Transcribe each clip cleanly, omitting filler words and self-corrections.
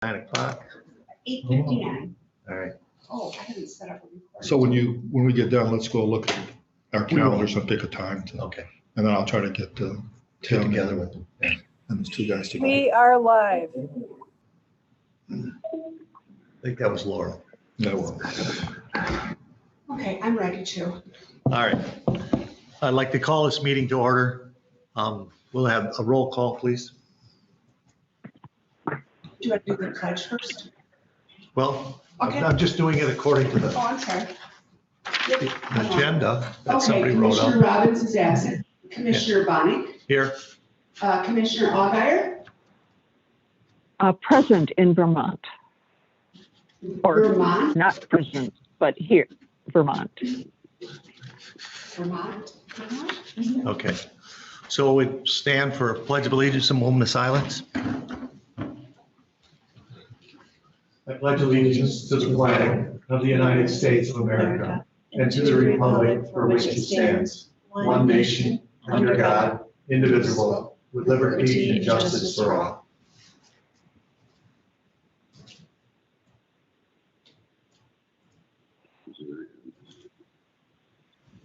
9 o'clock. 8:59. All right. Oh, I haven't set up a recording. So when we get done, let's go look at our calendars and pick a time to, Okay. and then I'll try to get Tim Together with them. Yeah. and those two guys together. We are live. I think that was Laura. That will. Okay, I'm ready to. All right. I'd like to call this meeting to order. We'll have a roll call, please. Do you want to do the pledge first? Well, Okay. I'm just doing it according to Oh, the I'm sorry. Yep. agenda that Okay, somebody wrote Commissioner up. Robbins is absent. Commissioner Bonnick, Here. Commissioner Allgaier, Present in Vermont. Or Vermont, not present, but here, Vermont. Vermont. Okay. So we stand for Pledge of Allegiance and moment of silence. I pledge allegiance to the flag of the United States of America and to the republic for which it stands, one nation, under God, indivisible, with liberty and justice for all.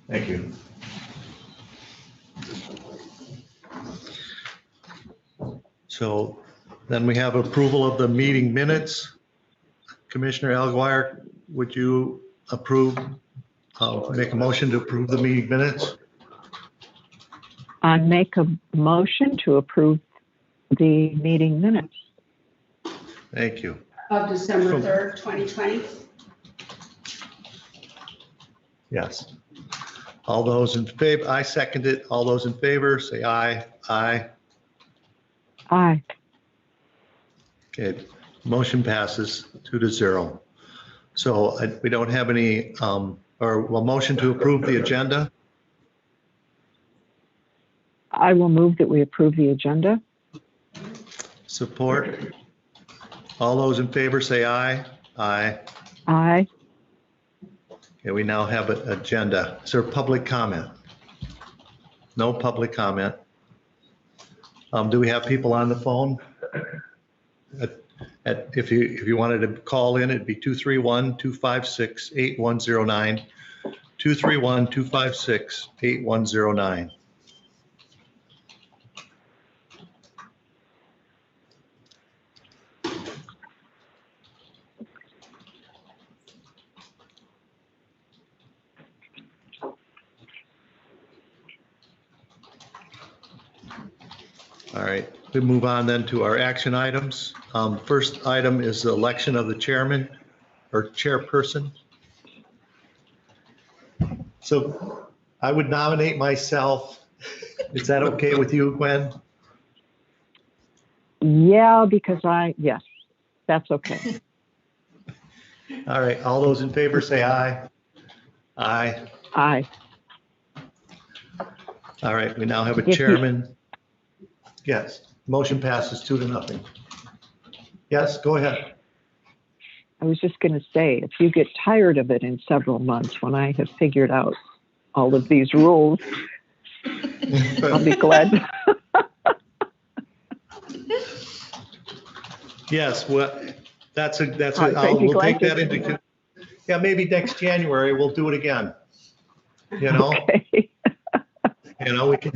Thank you. So then we have approval of the meeting minutes. Commissioner Alguier, would you approve, make a motion to approve the meeting minutes? I make a motion to approve the meeting minutes. Thank you. Of December 3rd, 2020. Yes. All those in favor, I second it. All those in favor, say aye. Aye. Aye. Okay, motion passes 2-0. So we don't have any, or a motion to approve the agenda. I will move that we approve the agenda. Support. All those in favor, say aye. Aye. Aye. Okay, we now have an agenda. Is there public comment? No public comment. Do we have people on the phone? If you wanted to call in, it'd be 231-256-8109, 231-256-8109. All right, we move on then to our action items. First item is the election of the chairman or chairperson. So I would nominate myself. Is that okay with you, Gwen? Yeah, because yes, that's okay. All right, all those in favor say aye. Aye. Aye. All right, we now have a If you- chairman. Yes, motion passes 2-0. Yes, go ahead. I was just going to say, if you get tired of it in several months, when I have figured out all of these rules, I'll be glad. Yes, well, we'll glad take that to- into, yeah, maybe next January, we'll do it again. You know, Okay.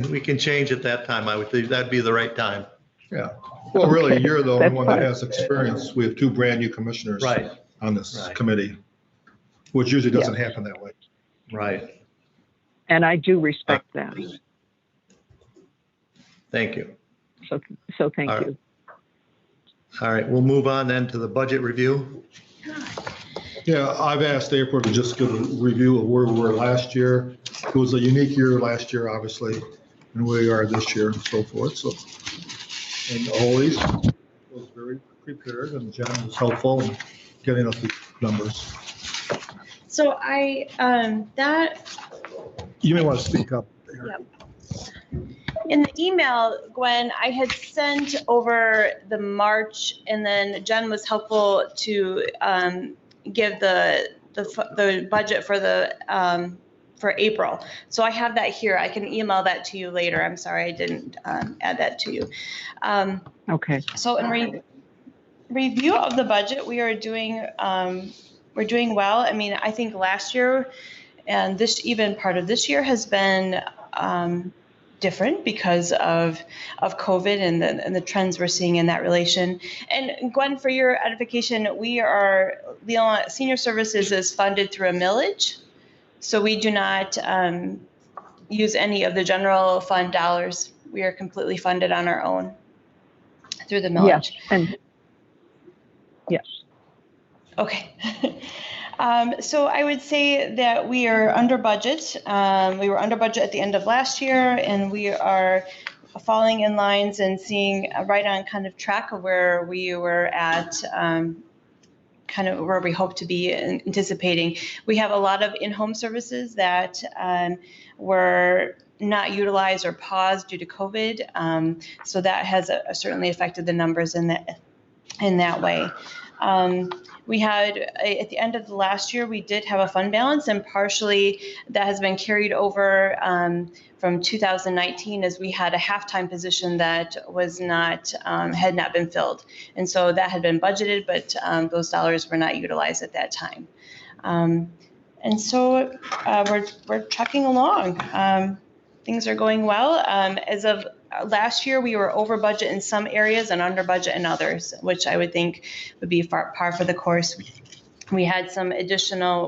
we can change at that time. I would think that'd be the right time. Yeah. Well, really, you're the only That's one that fine. has experience. We have two brand new commissioners Right, on this Right. committee, which usually doesn't Yeah. happen that way. right. And I do respect that. Thank you. So thank All right. you. All right, we'll move on then to the budget review. Yeah, I've asked April to just give a review of where we were last year. It was a unique year last year, obviously, and where we are this year and so forth. So, and always was very prepared, and John was helpful in getting us the numbers. So You may want to speak up. Yep. In the email, Gwen, I had sent over the March, and then Jen was helpful to give the budget for April. So I have that here. I can email that to you later. I'm sorry I didn't add that to you. Okay. So Review of the budget, we are doing, we're doing well. I mean, I think last year and this, even part of this year has been different because of COVID and the trends we're seeing in that relation. And Gwen, for your edification, Leelanau Senior Services is funded through a millage. So we do not use any of the general fund dollars. We are completely funded on our own through the millage. Yes, and yes. Okay. So I would say that we are under budget. We were under budget at the end of last year, and we are falling in lines and seeing right on kind of track of where we were at, kind of where we hope to be anticipating. We have a lot of in-home services that were not utilized or paused due to COVID. So that has certainly affected the numbers in that way. We had, at the end of the last year, we did have a fund balance, and partially that has been carried over from 2019 as we had a half-time position that was not, had not been filled. And so that had been budgeted, but those dollars were not utilized at that time. And so we're trucking along. Things are going well. As of last year, we were over budget in some areas and under budget in others, which I would think would be par for the course. We did some additional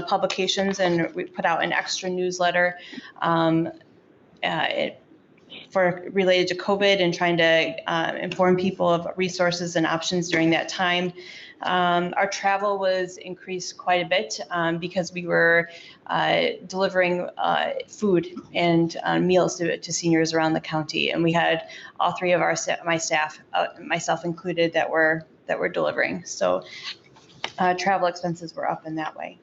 publications, and we put out an extra newsletter related to COVID and trying to inform people of resources and options during that time. Our travel was increased quite a bit because we were delivering food and meals to seniors around the county, and we had all three of my staff, myself included, that were delivering. So travel expenses were up in that way.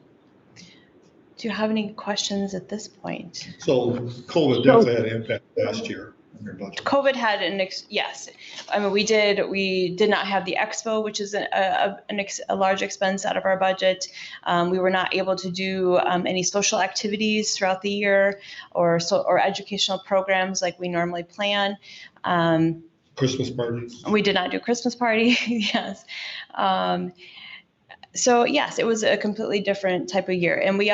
Do you have any questions at this point? So COVID definitely had an impact last year on your budget. COVID had yes. I mean, we did not have the expo, which is a large expense out of our budget. We were not able to do any social activities throughout the year or educational programs like we normally plan. Christmas parties. We did not do Christmas party. Yes. So yes, it was a completely different type of year, and we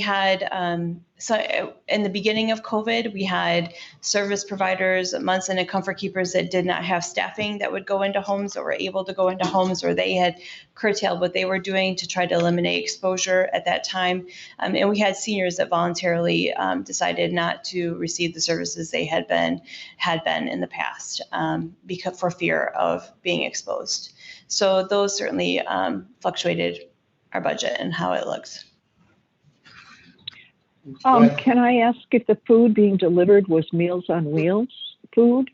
had so in the beginning of COVID, we had service providers, Munson and Comfort Keepers, that did not have staffing that would go into homes or were able to go into homes, or they had curtailed what they were doing to try to eliminate exposure at that time. And we had seniors that voluntarily decided not to receive the services they had been in the past because for fear of being exposed. So those certainly fluctuated our budget and how it looks. Can I ask if the food being delivered was Meals on Wheels food?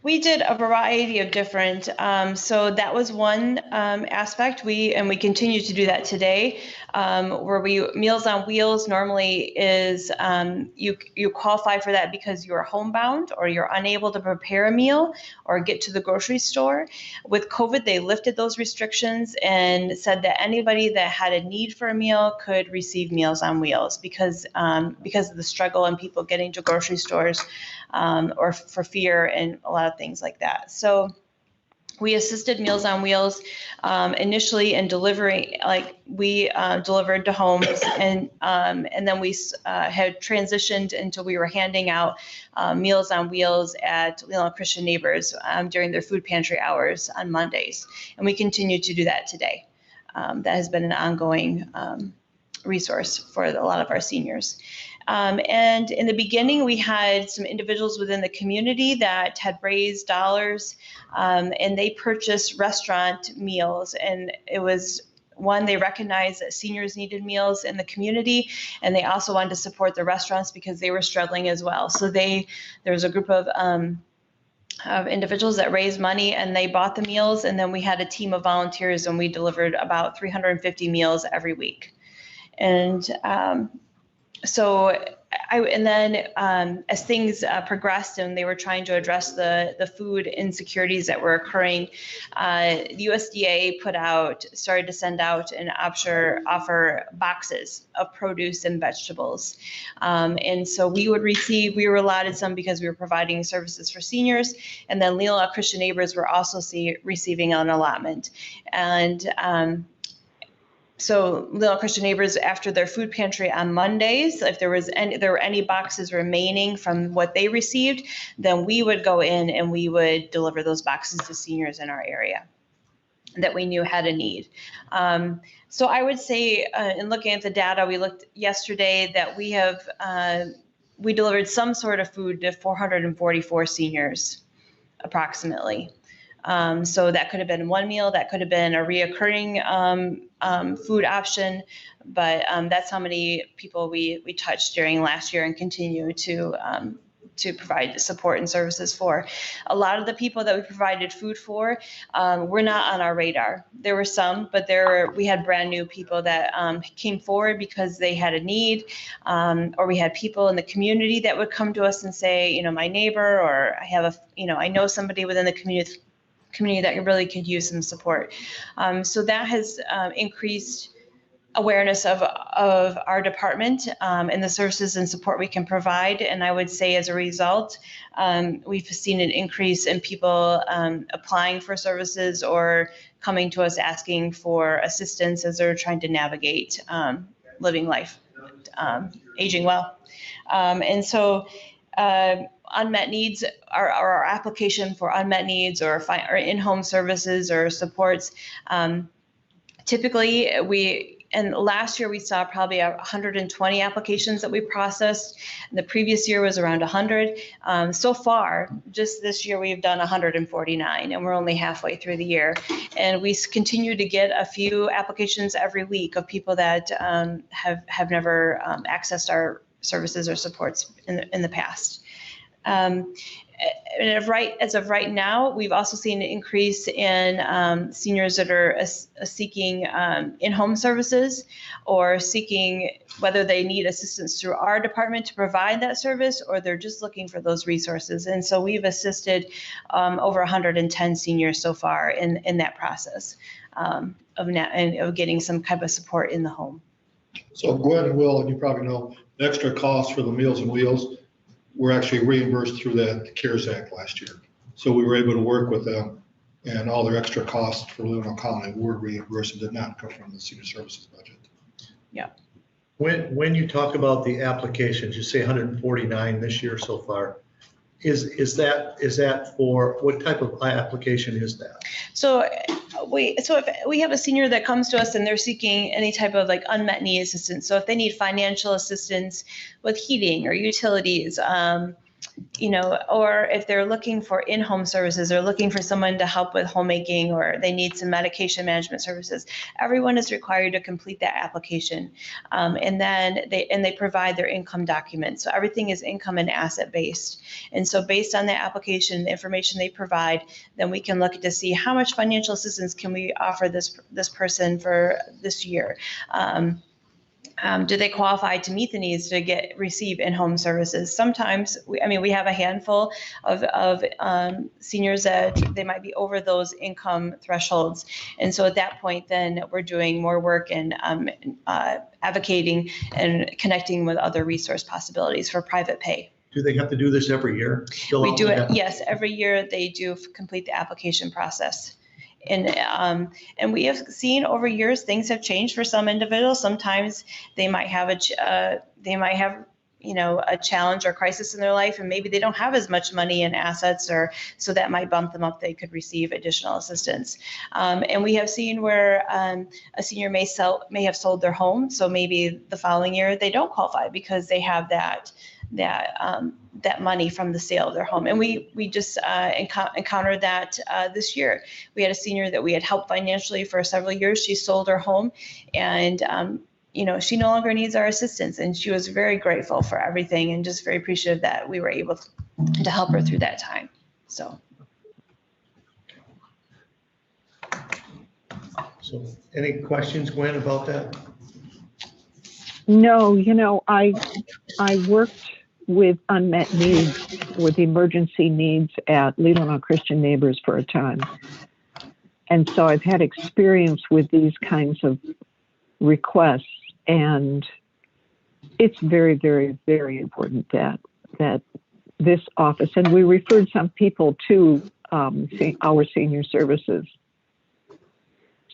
We did a variety of different, so that was one aspect. We continue to do that today, where Meals on Wheels normally is, you qualify for that because you're homebound or you're unable to prepare a meal or get to the grocery store. With COVID, they lifted those restrictions and said that anybody that had a need for a meal could receive Meals on Wheels because of the struggle and people getting to grocery stores or for fear and a lot of things like that. So we assisted Meals on Wheels initially in delivering, like we delivered to homes, and then we had transitioned into we were handing out Meals on Wheels at Leelanau Christian Neighbors during their food pantry hours on Mondays, and we continue to do that today. That has been an ongoing resource for a lot of our seniors. And in the beginning, we had some individuals within the community that had raised dollars, and they purchased restaurant meals. And it was one, they recognized that seniors needed meals in the community, and they also wanted to support the restaurants because they were struggling as well. So there was a group of individuals that raised money, and they bought the meals, and then we had a team of volunteers, and we delivered about 350 meals every week. And so and then as things progressed and they were trying to address the food insecurities that were occurring, the USDA started to send out and offer boxes of produce and vegetables. And so we were allotted some because we were providing services for seniors, and then Leelanau Christian Neighbors were also receiving an allotment. And so Leelanau Christian Neighbors, after their food pantry on Mondays, if there were any boxes remaining from what they received, then we would go in and we would deliver those boxes to seniors in our area that we knew had a need. So I would say, in looking at the data, we looked yesterday that we delivered some sort of food to 444 seniors, approximately. So that could have been one meal, that could have been a reoccurring food option, but that's how many people we touched during last year and continue to provide support and services for. A lot of the people that we provided food for were not on our radar. There were some, but we had brand new people that came forward because they had a need, or we had people in the community that would come to us and say, my neighbor, or I know somebody within the community that really could use some support. So that has increased awareness of our department and the services and support we can provide. And I would say as a result, we've seen an increase in people applying for services or coming to us asking for assistance as they're trying to navigate living life, aging well. And so unmet needs, our application for unmet needs or in-home services or supports, typically and last year we saw probably 120 applications that we processed. The previous year was around 100. So far, just this year, we've done 149, and we're only halfway through the year. And we continue to get a few applications every week of people that have never accessed our services or supports in the past. As of right now, we've also seen an increase in seniors that are seeking in-home services or seeking whether they need assistance through our department to provide that service or they're just looking for those resources. And so we've assisted over 110 seniors so far in that process of getting some type of support in the home. So Gwen and Will, and you probably know, the extra costs for the Meals on Wheels were actually reimbursed through the CARES Act last year. So we were able to work with them, and all their extra costs for Leelanau County were reimbursed and did not come from the senior services budget. Yeah. When you talk about the applications, you say 149 this year so far. Is that for what type of application is that? So if we have a senior that comes to us and they're seeking any type of like unmet need assistance. So if they need financial assistance with heating or utilities, or if they're looking for in-home services, they're looking for someone to help with homemaking, or they need some medication management services, everyone is required to complete that application. And then they provide their income documents. So everything is income and asset based. And so based on that application, the information they provide, then we can look to see how much financial assistance can we offer this person for this year. Do they qualify to meet the needs to receive in-home services? Sometimes, we have a handful of seniors that they might be over those income thresholds. And so at that point, then we're doing more work and advocating and connecting with other resource possibilities for private pay. Do they have to do this every year? We do it, yes, every year they do complete the application process. And we have seen over years things have changed for some individuals. Sometimes they might have a challenge or crisis in their life, and maybe they don't have as much money and assets, or so that might bump them up. They could receive additional assistance. And we have seen where a senior may have sold their home, so maybe the following year they don't qualify because they have that money from the sale of their home. And we just encountered that this year. We had a senior that we had helped financially for several years. She sold her home, and she no longer needs our assistance. And she was very grateful for everything and just very appreciative that we were able to help her through that time. So any questions, Gwen, about that? No, I worked with unmet needs, with emergency needs at Leelanau Christian Neighbors for a time. And so I've had experience with these kinds of requests, and it's very, very, very important that this office, and we referred some people to our senior services.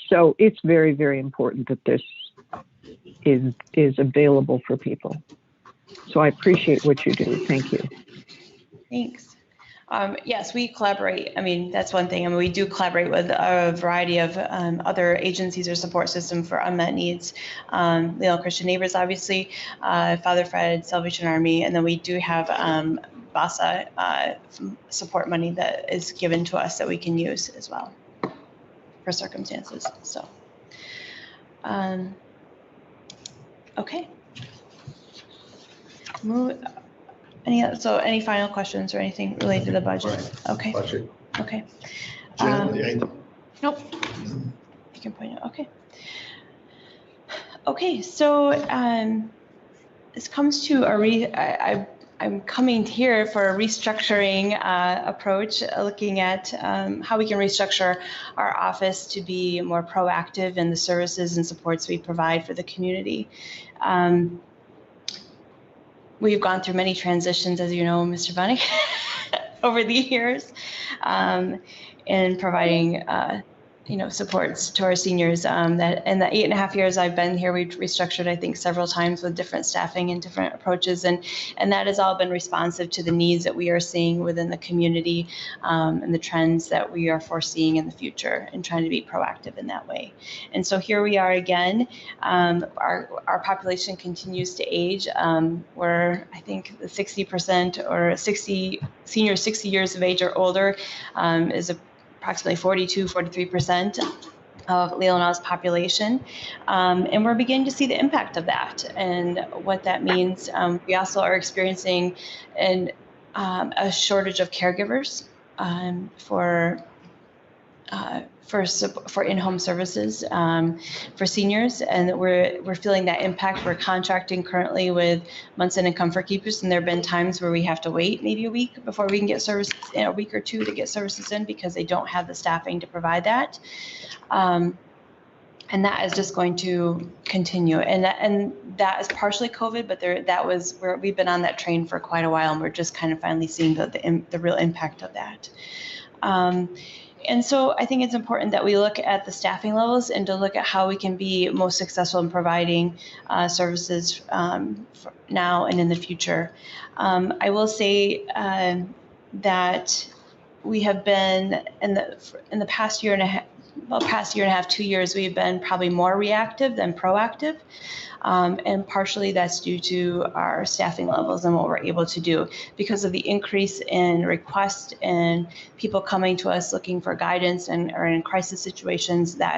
So it's very, very important that this is available for people. So I appreciate what you do. Thank you. Thanks. Yes, we collaborate. I mean, that's one thing. I mean, we do collaborate with a variety of other agencies or support system for unmet needs. Leelanau Christian Neighbors, obviously, Father Fred, Salvation Army, and then we do have BOC support money that is given to us that we can use as well for circumstances. So, okay. Any final questions or anything related to the budget? Okay. Budget. Okay. Jen, Nope. You can point it. Okay. Okay. So this comes to I'm coming here for a restructuring approach, looking at how we can restructure our office to be more proactive in the services and supports we provide for the community. We've gone through many transitions, as you know, Mr. Bunny, over the years, in providing, supports to our seniors. That in the 8.5 years I've been here, we've restructured, I think, several times with different staffing and different approaches, and that has all been responsive to the needs that we are seeing within the community and the trends that we are foreseeing in the future, and trying to be proactive in that way. And so here we are again. Our population continues to age. We're, I think, the 60% or 60 seniors 60 years of age or older is approximately 43% of Leelanau's population. And we're beginning to see the impact of that and what that means. We also are experiencing a shortage of caregivers for in-home services for seniors, and we're feeling that impact. We're contracting currently with Munson and Comfort Keepers, and there have been times where we have to wait maybe a week before we can get services, in a week or two to get services in, because they don't have the staffing to provide that. And that is just going to continue, and that is partially COVID, but that was where we've been on that train for quite a while, and we're just kind of finally seeing the real impact of that. And so I think it's important that we look at the staffing levels and to look at how we can be most successful in providing services now and in the future. I will say that we have been in the past year and a half, 2 years, we've been probably more reactive than proactive. And partially that's due to our staffing levels and what we're able to do because of the increase in requests and people coming to us looking for guidance or in crisis situations. That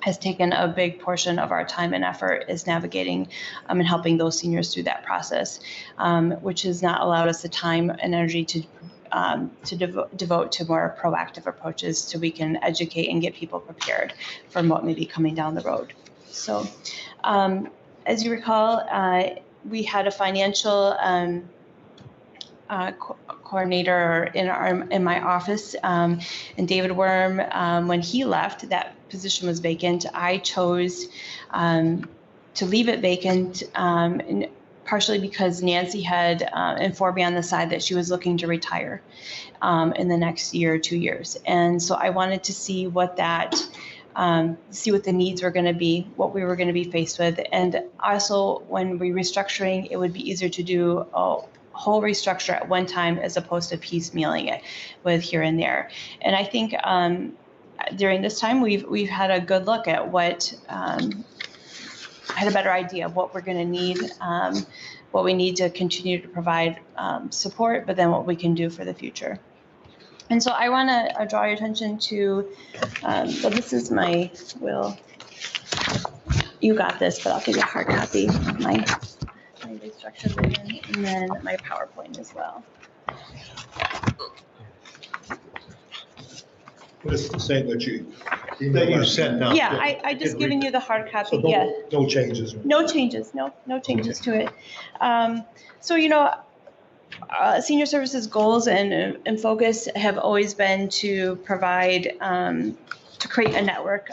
has taken a big portion of our time and effort, is navigating and helping those seniors through that process, which has not allowed us the time and energy to devote to more proactive approaches so we can educate and get people prepared for what may be coming down the road. So as you recall, we had a financial coordinator in my office, and David Worm, when he left, that position was vacant. I chose to leave it vacant, and partially because Nancy had informed me on the side that she was looking to retire in the next year or 2 years. And so I wanted to see what the needs were going to be, what we were going to be faced with. And also when we're restructuring, it would be easier to do a whole restructure at one time as opposed to piecemealing it with here and there. And I think during this time, we've had a good look at had a better idea of what we're going to need, what we need to continue to provide support, but then what we can do for the future. And so I want to draw your attention to, so this is my will. You got this, but I'll give you a hard copy of my Restructured Vision, and then my PowerPoint as well. It's the same that you email That you last sent out. Yeah, I just given you the hard So copy, yeah. no changes. No changes, no changes to it. So, senior services goals and focus have always been to provide, to create a network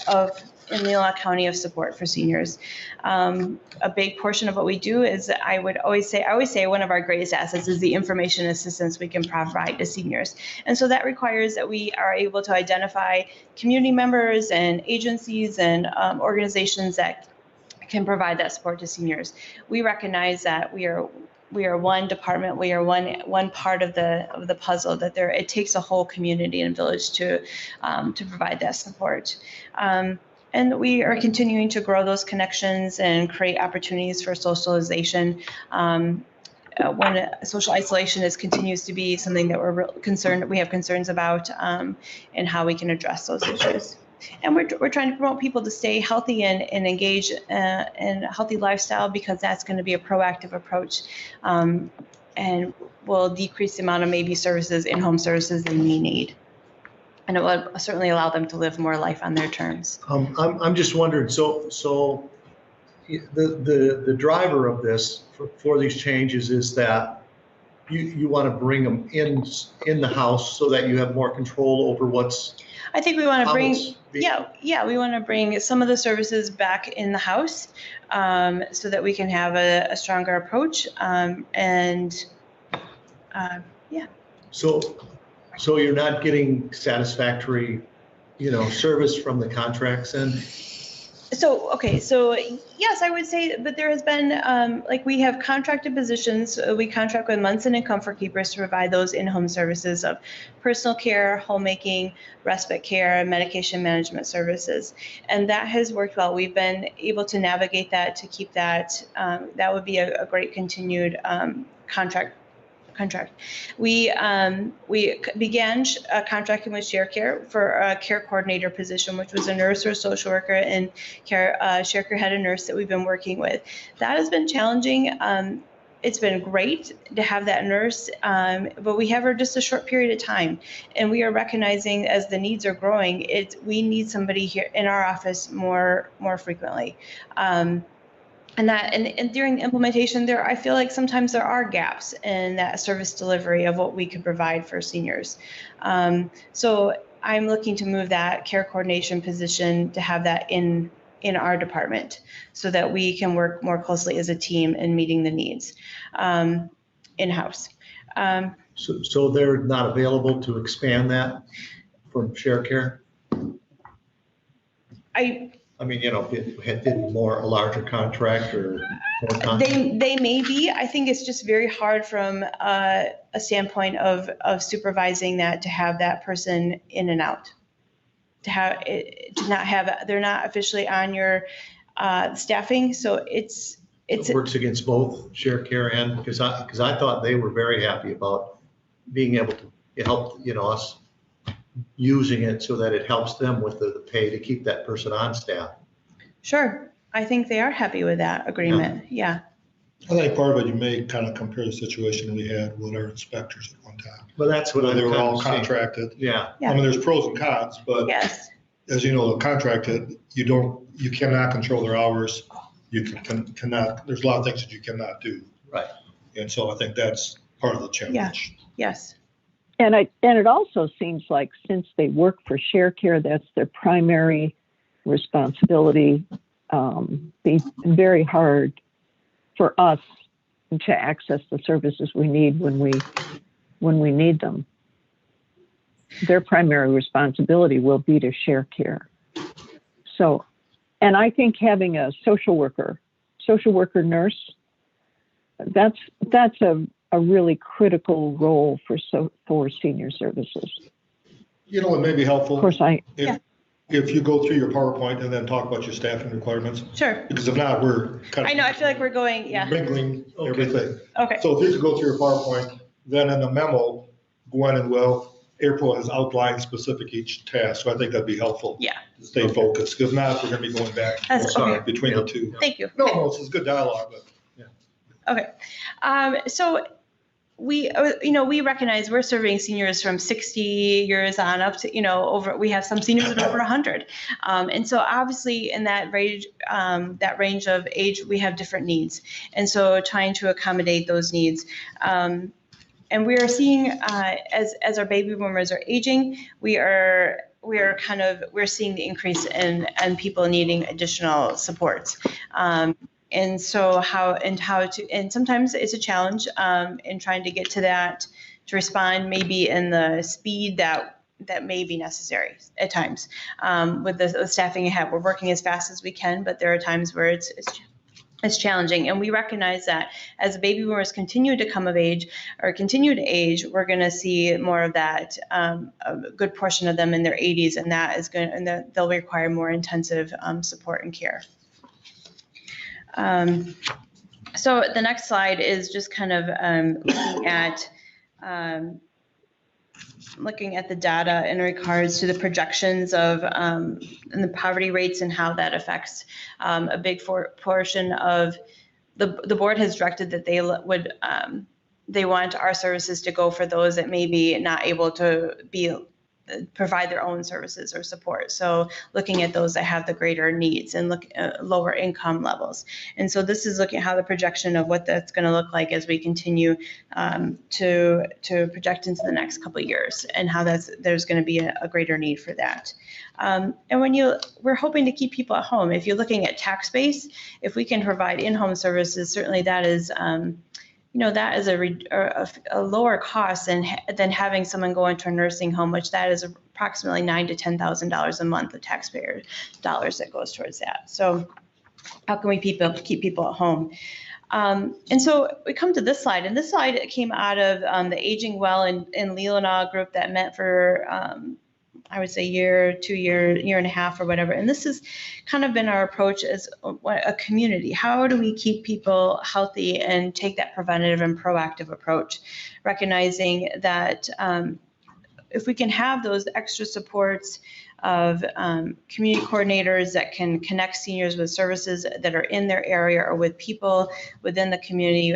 in Leelanau County of support for seniors. A big portion of what we do is I always say one of our greatest assets is the information assistance we can provide to seniors. And so that requires that we are able to identify community members and agencies and organizations that can provide that support to seniors. We recognize that we are one department, we are one part of the puzzle, that it takes a whole community and village to provide that support. And we are continuing to grow those connections and create opportunities for socialization. When social isolation continues to be something that we have concerns about, and how we can address those issues. And we're trying to promote people to stay healthy and engage in a healthy lifestyle, because that's going to be a proactive approach, and will decrease the amount of maybe in-home services they may need. And it will certainly allow them to live more life on their terms. I'm just wondering, so the driver of this for these changes is that you want to bring them in the house so that you have more control over what's. I think we want to bring, we want to bring some of the services back in the house, so that we can have a stronger approach, So you're not getting satisfactory, service from the contracts then? So yes, I would say, but there has been, we have contracted positions. We contract with Munson and Comfort Keepers to provide those in-home services of personal care, homemaking, respite care, medication management services. And that has worked well. We've been able to navigate that to keep that. That would be a great continued contract. We began contracting with Share Care for a care coordinator position, which was a nurse or a social worker, and Share Care had a nurse that we've been working with. That has been challenging. It's been great to have that nurse, but we have her just a short period of time, and we are recognizing as the needs are growing, we need somebody here in our office more frequently. And during the implementation I feel like sometimes there are gaps in that service delivery of what we could provide for seniors. So I'm looking to move that care coordination position to have that in our department, so that we can work more closely as a team in meeting the needs in-house. So they're not available to expand that from Share Care? I mean, did a larger contract or more contract? They may be. I think it's just very hard from a standpoint of supervising that, to have that person in and out, they're not officially on your staffing. So it works against both Share Care and, because I thought they were very happy about being able to help, us using it so that it helps them with the pay to keep that person on staff. Sure. I think they are happy with that agreement. Yeah. I think part of it, you may kind of compare the situation we had with our inspectors at one time. But that's what they I'm were all seeing. contracted. Yeah. Yeah. I mean, there's pros and cons, but Yes. as you know, contracted, you cannot control their hours. You cannot, there's a lot of things that you cannot do. Right. And so I think that's part of the challenge. Yes. And it also seems like, since they work for Share Care, that's their primary responsibility. Be very hard for us to access the services we need when we need them. Their primary responsibility will be to Share Care. So, and I think having a social worker nurse, that's a really critical role for senior services. It may be helpful. Of course, if you go through your PowerPoint and then talk about your staffing requirements. Sure. Because if not, we're kind of. I know, I feel like we're going, mingling everything. Okay. So if you could go through your PowerPoint, then in the memo, Gwen and April has outlined specific each task. So I think that'd be helpful. Yeah. To stay focused, because now we're going to be going back between the two. Thank you. No, it's good dialogue, but. Okay. So we recognize we're serving seniors from 60 years on up to, we have some seniors that are over 100. And so obviously in that range of age, we have different needs. And so trying to accommodate those needs. And we are seeing, as our baby boomers are aging, we're seeing the increase in people needing additional supports. And so and sometimes it's a challenge in trying to get to that, to respond maybe in the speed that may be necessary at times. With the staffing you have, we're working as fast as we can, but there are times where it's challenging. And we recognize that as baby boomers continue to come of age or continue to age, we're going to see more of that, a good portion of them in their 80s, and they'll require more intensive support and care. So the next slide is just kind of looking at the data in regards to the projections of and the poverty rates and how that affects a big portion of the board has directed that they want our services to go for those that may be not able to provide their own services or support. So looking at those that have the greater needs and look at lower income levels. And so this is looking at how the projection of what that's going to look like as we continue to project into the next couple of years, and how there's going to be a greater need for that. And we're hoping to keep people at home. If you're looking at tax base, if we can provide in-home services, certainly that is that is a lower cost than having someone go into a nursing home, which that is approximately $9,000 to $10,000 a month of taxpayer dollars that goes towards that. So how can we keep people at home? And so we come to this slide, and this slide came out of the Aging Well in Leelanau group that met for I would say year and a half or whatever. And this has kind of been our approach as a community. How do we keep people healthy and take that preventative and proactive approach, recognizing that if we can have those extra supports of community coordinators that can connect seniors with services that are in their area or with people within the community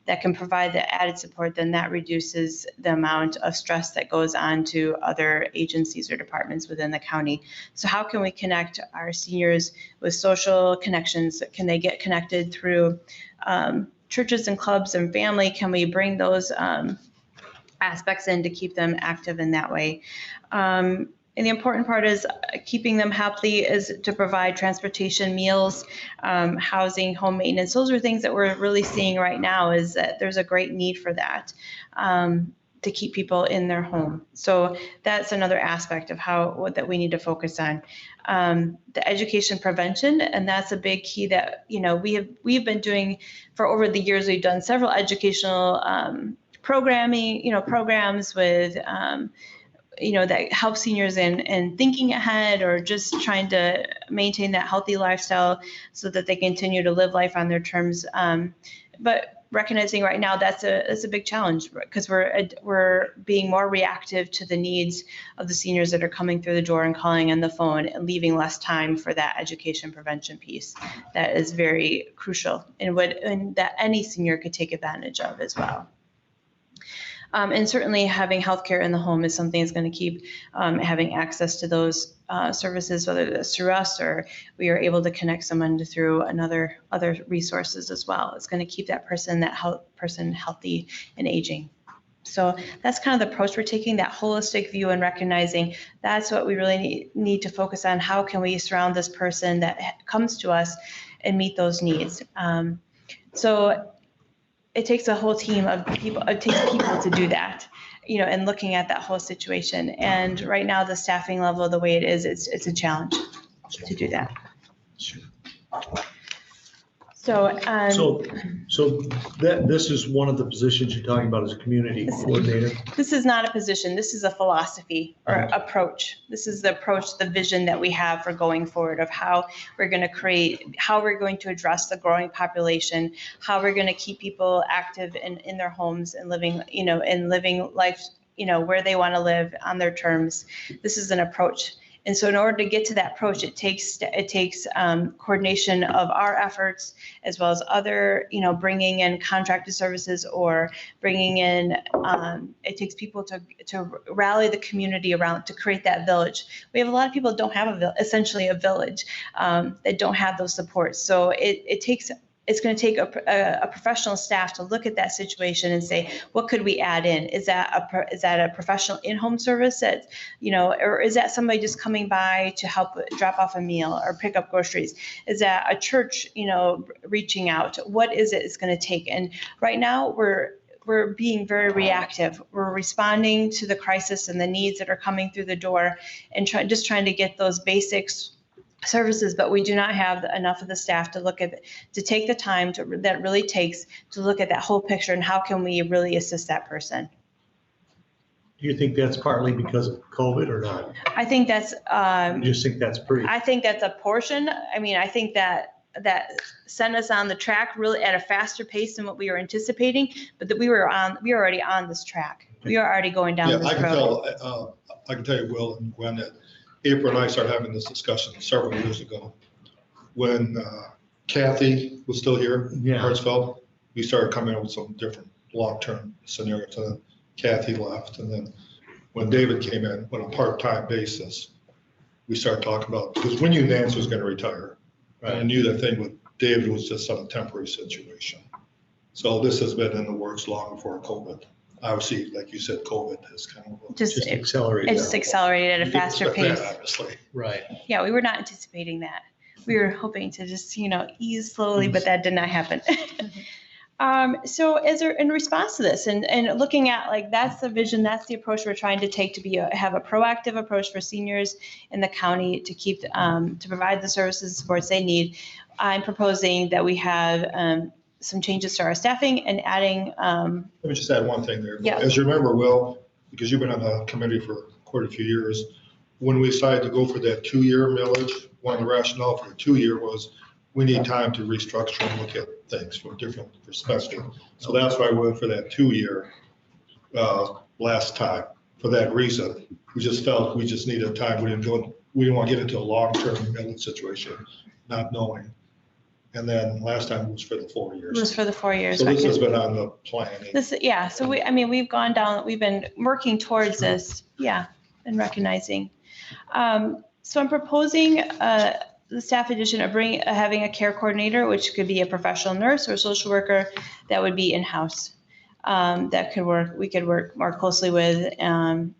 that can provide the added support, then that reduces the amount of stress that goes on to other agencies or departments within the county. So how can we connect our seniors with social connections? Can they get connected through churches and clubs and family? Can we bring those aspects in to keep them active in that way? And the important part is keeping them healthy is to provide transportation, meals, housing, home maintenance. Those are things that we're really seeing right now, is that there's a great need for that to keep people in their home. So that's another aspect of that we need to focus on. The education prevention, and that's a big key that we've been doing for over the years. We've done several educational programs with that help seniors in thinking ahead or just trying to maintain that healthy lifestyle so that they continue to live life on their terms. But recognizing right now that's a big challenge, because we're being more reactive to the needs of the seniors that are coming through the door and calling on the phone, and leaving less time for that education prevention piece that is very crucial and that any senior could take advantage of as well. And certainly having healthcare in the home is something that's going to keep having access to those services, whether it's through us or we are able to connect someone through other resources as well. It's going to keep that person healthy and aging. So that's kind of the approach we're taking, that holistic view, and recognizing that's what we really need to focus on. How can we surround this person that comes to us and meet those needs? So it takes a whole team of people. It takes people to do that, and looking at that whole situation. And right now, the staffing level, the way it is, it's a challenge to do that. Sure. So, this is one of the positions you're talking about as a community coordinator? This is not a position. This is a philosophy or approach. This is the approach, the vision that we have for going forward of how we're going to address the growing population, how we're going to keep people active in their homes and living, living life, where they want to live on their terms. This is an approach. And so in order to get to that approach, it takes coordination of our efforts as well as other, bringing in contracted services or bringing in, it takes people to rally the community around to create that village. We have a lot of people that don't have essentially a village that don't have those supports. So it's going to take a professional staff to look at that situation and say, what could we add in? Is that a professional in-home service that, or is that somebody just coming by to help drop off a meal or pick up groceries? Is that a church, reaching out? What is it it's going to take? And right now we're being very reactive. We're responding to the crisis and the needs that are coming through the door and just trying to get those basics services, but we do not have enough of the staff to take the time that really takes to look at that whole picture and how can we really assist that person. Do you think that's partly because of COVID or not? I think that's. You just think that's pretty. I think that's a portion. I mean, I think that sent us on the track really at a faster pace than what we were anticipating, but that we were already on this track. We are already going down this road. I can tell you, Will and Gwen, that April and I started having this discussion several years ago when Kathy was still here in Hartsfeld. We started coming up with some different long-term scenarios. And then Kathy left. And then when David came in on a part-time basis, we started talking about, because we knew Nancy was going to retire. Right? I knew that thing with David was just on a temporary situation. So this has been in the works long before COVID. Obviously, like you said, COVID has kind of just accelerated. It's accelerated at a faster pace. That, obviously. Right. Yeah, we were not anticipating that. We were hoping to just, ease slowly, but that did not happen. So in response to this and looking at that's the vision, that's the approach we're trying to take to have a proactive approach for seniors in the county to keep, to provide the services and supports they need. I'm proposing that we have some changes to our staffing and adding. Let me just add one thing there. Yeah. As you remember, Will, because you've been on the committee for quite a few years, when we decided to go for that 2-year millage, one of the rationale for the 2-year was we need time to restructure and look at things from a different perspective. So that's why we went for that 2-year last time. For that reason, we just felt we just needed time. We didn't want to get into a long-term millage situation, not knowing. And then last time it was for the 4 years. It was for the 4 years. So this has been on the planning. So we've gone down, we've been working towards this, and recognizing. So I'm proposing the staff addition of having a care coordinator, which could be a professional nurse or a social worker that would be in-house. We could work more closely with on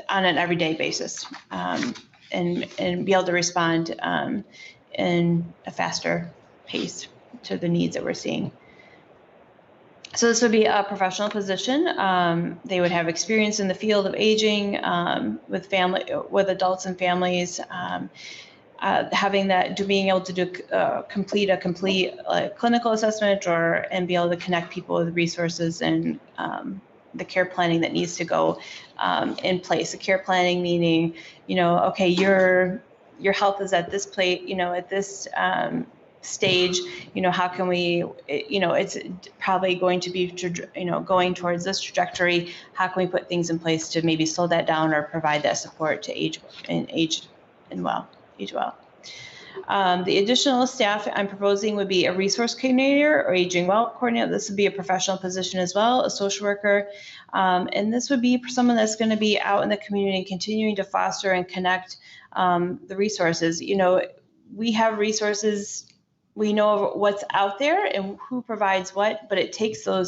an everyday basis and be able to respond in a faster pace to the needs that we're seeing. So this would be a professional position. They would have experience in the field of aging with adults and families, being able to complete a complete clinical assessment and be able to connect people with resources and the care planning that needs to go in place. The care planning meaning, okay, your health is at this place, at this stage, how can we, it's probably going to be, going towards this trajectory. How can we put things in place to maybe slow that down or provide that support to age well. The additional staff I'm proposing would be a resource coordinator or aging well coordinator. This would be a professional position as well, a social worker. And this would be someone that's going to be out in the community and continuing to foster and connect the resources. We have resources, we know what's out there and who provides what, but it takes a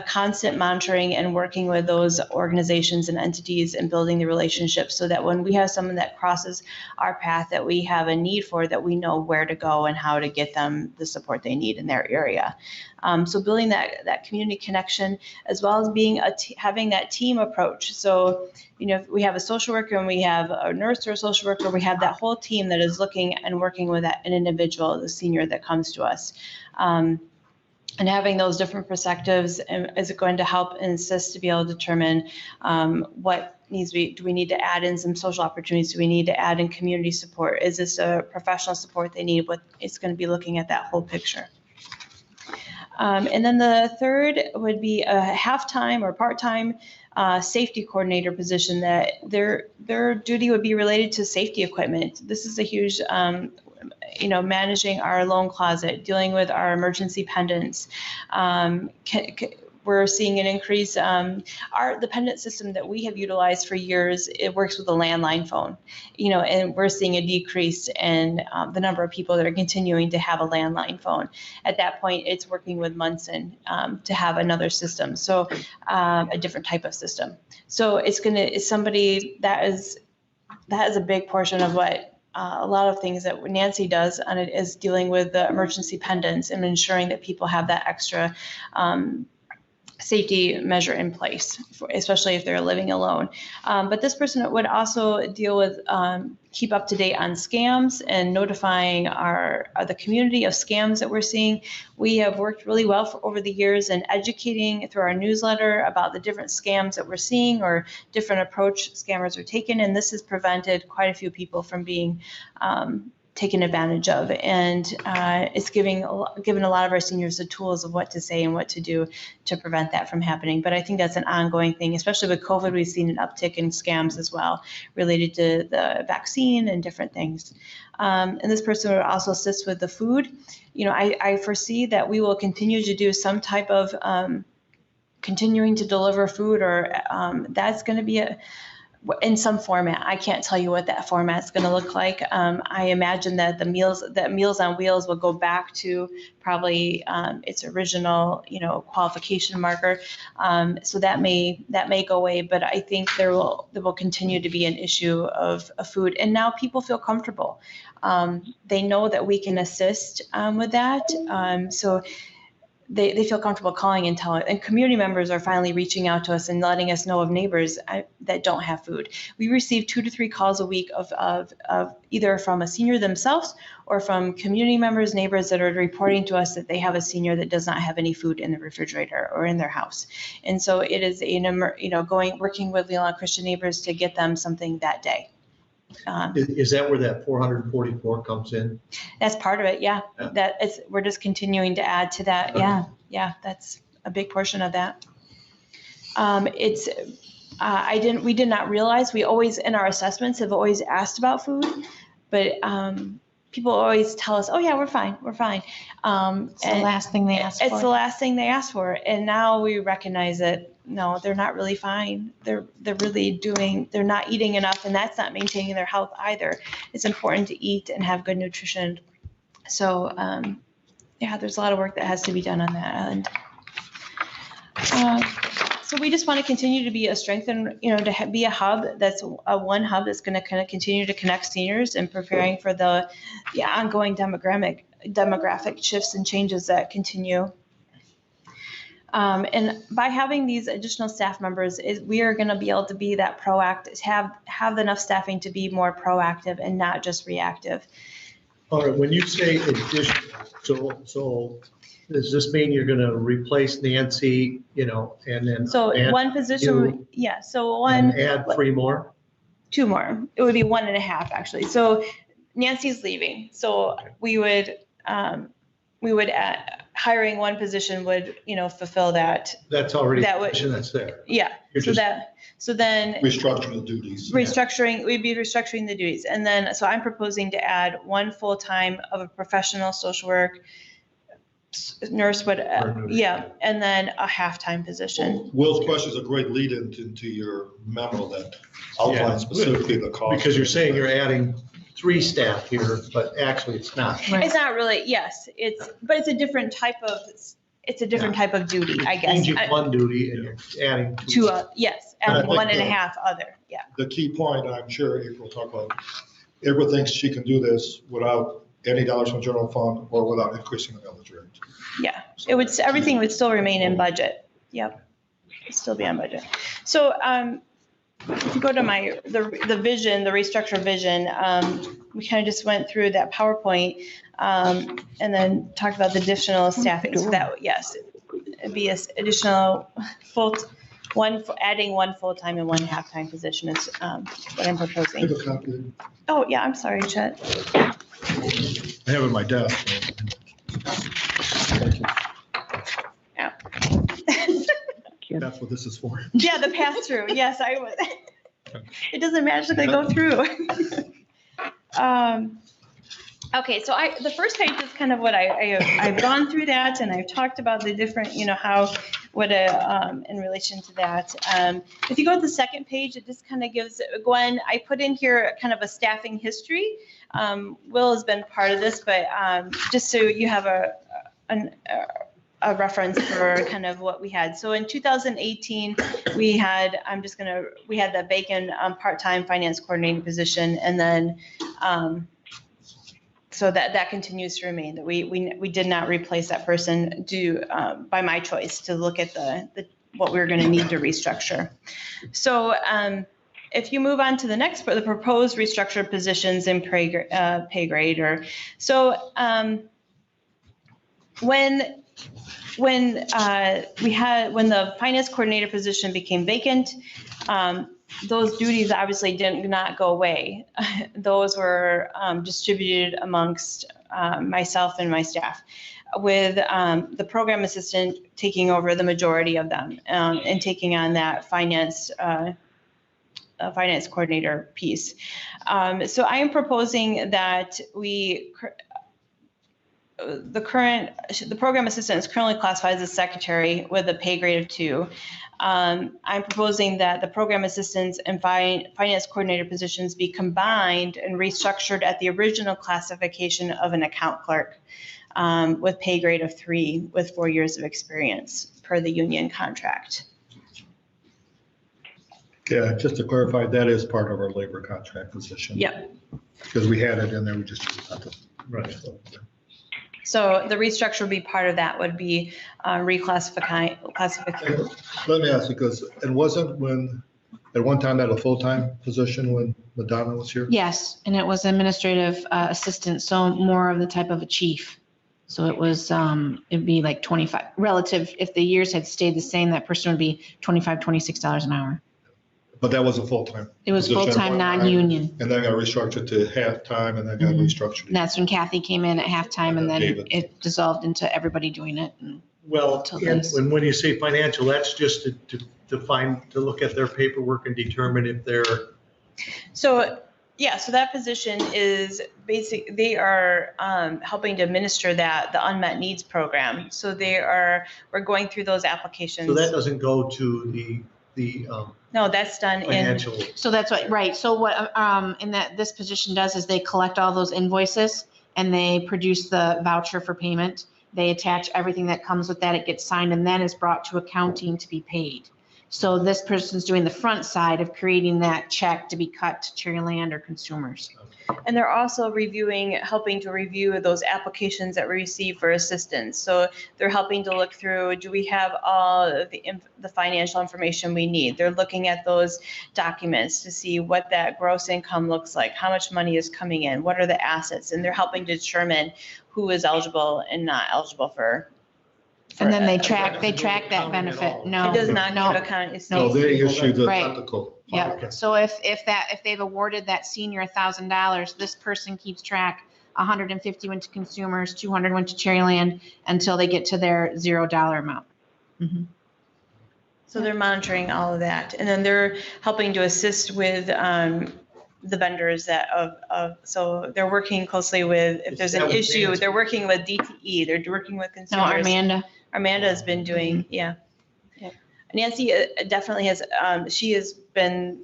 constant monitoring and working with those organizations and entities and building the relationships so that when we have someone that crosses our path that we have a need for, that we know where to go and how to get them the support they need in their area. So building that community connection, as well as having that team approach. So, if we have a social worker and we have a nurse or a social worker, we have that whole team that is looking and working with an individual, the senior that comes to us. And having those different perspectives is going to help and assist to be able to determine what needs to be, do we need to add in some social opportunities? Do we need to add in community support? Is this a professional support they need? It's going to be looking at that whole picture. And then the third would be a half-time or part-time safety coordinator position that their duty would be related to safety equipment. This is a huge, managing our loan closet, dealing with our emergency pendants. We're seeing an increase. The pendant system that we have utilized for years, it works with a landline phone, and we're seeing a decrease in the number of people that are continuing to have a landline phone. At that point, it's working with Munson to have another system, so a different type of system. So it's somebody that is a big portion of what a lot of things that Nancy does, and it is dealing with the emergency pendants and ensuring that people have that extra safety measure in place, especially if they're living alone. But this person would also deal with keep up to date on scams and notifying the community of scams that we're seeing. We have worked really well over the years in educating through our newsletter about the different scams that we're seeing or different approach scammers are taking, and this has prevented quite a few people from being taken advantage of, and it's given a lot of our seniors the tools of what to say and what to do to prevent that from happening. But I think that's an ongoing thing, especially with COVID. We've seen an uptick in scams as well related to the vaccine and different things. And this person would also assist with the food. I foresee that we will continue to do some type of continuing to deliver food, or that's going to be in some format. I can't tell you what that format's going to look like. I imagine that Meals on Wheels will go back to probably its original, qualification marker. So that may go away, but I think there will continue to be an issue of food. And now people feel comfortable. They know that we can assist with that. So they feel comfortable calling and telling, and community members are finally reaching out to us and letting us know of neighbors that don't have food. We receive 2 to 3 calls a week of either from a senior themselves or from community members, neighbors that are reporting to us that they have a senior that does not have any food in the refrigerator or in their house. And so it is working with Leelanau Christian Neighbors to get them something that day. Is that where that 444 comes in? That's part of it. Yeah. We're just continuing to add to that. Okay. Yeah. That's a big portion of that. We did not realize, we always in our assessments have always asked about food, but people always tell us, oh yeah, we're fine. It's the last thing they ask for. It's the last thing they ask for. And now we recognize that no, they're not really fine. They're not eating enough, and that's not maintaining their health either. It's important to eat and have good nutrition. So there's a lot of work that has to be done on that end. So we just want to continue to be a strength and, to be a hub that's one hub that's going to kind of continue to connect seniors and preparing for the ongoing demographic shifts and changes that continue. And by having these additional staff members, we are going to be able to be that proactive, have enough staffing to be more proactive and not just reactive. All right, when you say additional, so does this mean you're going to replace Nancy, and then So one position, and add 3 more? 2 more. It would be 1.5 actually. So Nancy's leaving. So we would hiring one position would, fulfill that. That's already a position that's there. Yeah. So then Restructuring the duties. we'd be restructuring the duties. And then, so I'm proposing to add 1 full-time of a professional social work nurse, and then a half-time position. Will's question is a great lead into your memo that outlines specifically the cost. Because you're saying you're adding 3 staff here, but actually it's not. Right. It's not really, yes, but it's a different type of, type of duty, I guess. Changing 1 duty and you're adding 2. To adding 1.5 other, yeah. The key point, I'm sure April will talk about, April thinks she can do this without any dollars from general fund or without increasing the millage rate. Yeah, everything would still remain in budget. Yep, it'd still be on budget. So if you go to the vision, the restructured vision, we kind of just went through that PowerPoint and then talked about the additional staffing. So that, yes, it'd be an additional adding 1 full-time and 1 half-time position is what I'm proposing. Take a copy. Oh, yeah, I'm sorry, Chet. I have it on my desk. Thank you. what this is for. Yeah, the pass-through, yes, I would. It doesn't magically go through. Okay, so the first page is kind of what I've gone through that, and I've talked about the different, how, in relation to that. If you go to the second page, it just kind of gives, Gwen, I put in here kind of a staffing history. Will has been part of this, but just so you have a reference for kind of what we had. So in 2018, we had the vacant part-time finance coordinating position, and then so that continues to remain, that we did not replace that person due by my choice to look at what we were going to need to restructure. So if you move on to the next, the proposed restructured positions in pay grade, when the finance coordinator position became vacant, those duties obviously did not go away. Those were distributed amongst myself and my staff, with the program assistant taking over the majority of them and taking on that finance coordinator piece. So I am proposing that the program assistant is currently classified as a secretary with a pay grade of 2. I'm proposing that the program assistants and finance coordinator positions be combined and restructured at the original classification of an account clerk with pay grade of 3 with 4 years of experience per the union contract. Yeah, just to clarify, that is part of our labor contract position. Yep. Because we had it in there, we just chose not to. Right. So the restructure would be part of that, would be reclassifying. Let me ask you, because it wasn't at one time that a full-time position when Madonna was here? Yes, and it was administrative assistant, so more of the type of a chief. So it was, it'd be like 25, relative, if the years had stayed the same, that person would be $25, $26 an hour. But that was a full-time. It was position at full-time, one time, non-union. And then got restructured to half-time, and then got restructured. And that's when Kathy came in at halftime, and then David. it dissolved into everybody doing it. Well, Till and then. when you say financial, that's just to look at their paperwork and determine if they're. So, yeah, so that position is they are helping to administer the unmet needs program. So we're going through those applications. So that doesn't go to the No, that's done in, financial. So that's what, right. So what, this position does is they collect all those invoices and they produce the voucher for payment. They attach everything that comes with that. It gets signed and then is brought to accounting to be paid. So this person's doing the front side of creating that check to be cut to Cherryland or consumers. and they're also helping to review those applications that we receive for assistance. So they're helping to look through, do we have all of the financial information we need? They're looking at those documents to see what that gross income looks like, how much money is coming in, what are the assets, and they're helping to determine who is eligible and not eligible for. And then they track that benefit. No. It does not no. go to accounting. No, they issue the Right. technical. Yeah, Okay. so if they've awarded that senior $1,000, this person keeps track, 150 went to consumers, 200 went to Cherryland until they get to their $0 amount. Mhm. So they're monitoring all of that, and then they're helping to assist with the vendors so they're working closely with, if there's an issue, they're working with DTE, they're working with No, consumers. Amanda, Has been doing, yeah. Nancy definitely has, she and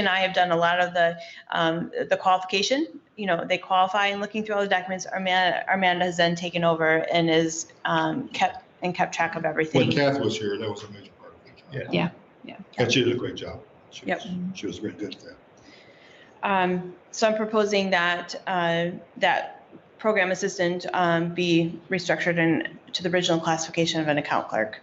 I have done a lot of the qualification, they qualify and looking through all the documents. Amanda has then taken over and is kept track of everything. When Kath was here, that was a major part of it. Yeah. And she did a great job. She was very good at that. So I'm proposing that that program assistant be restructured to the original classification of an account clerk.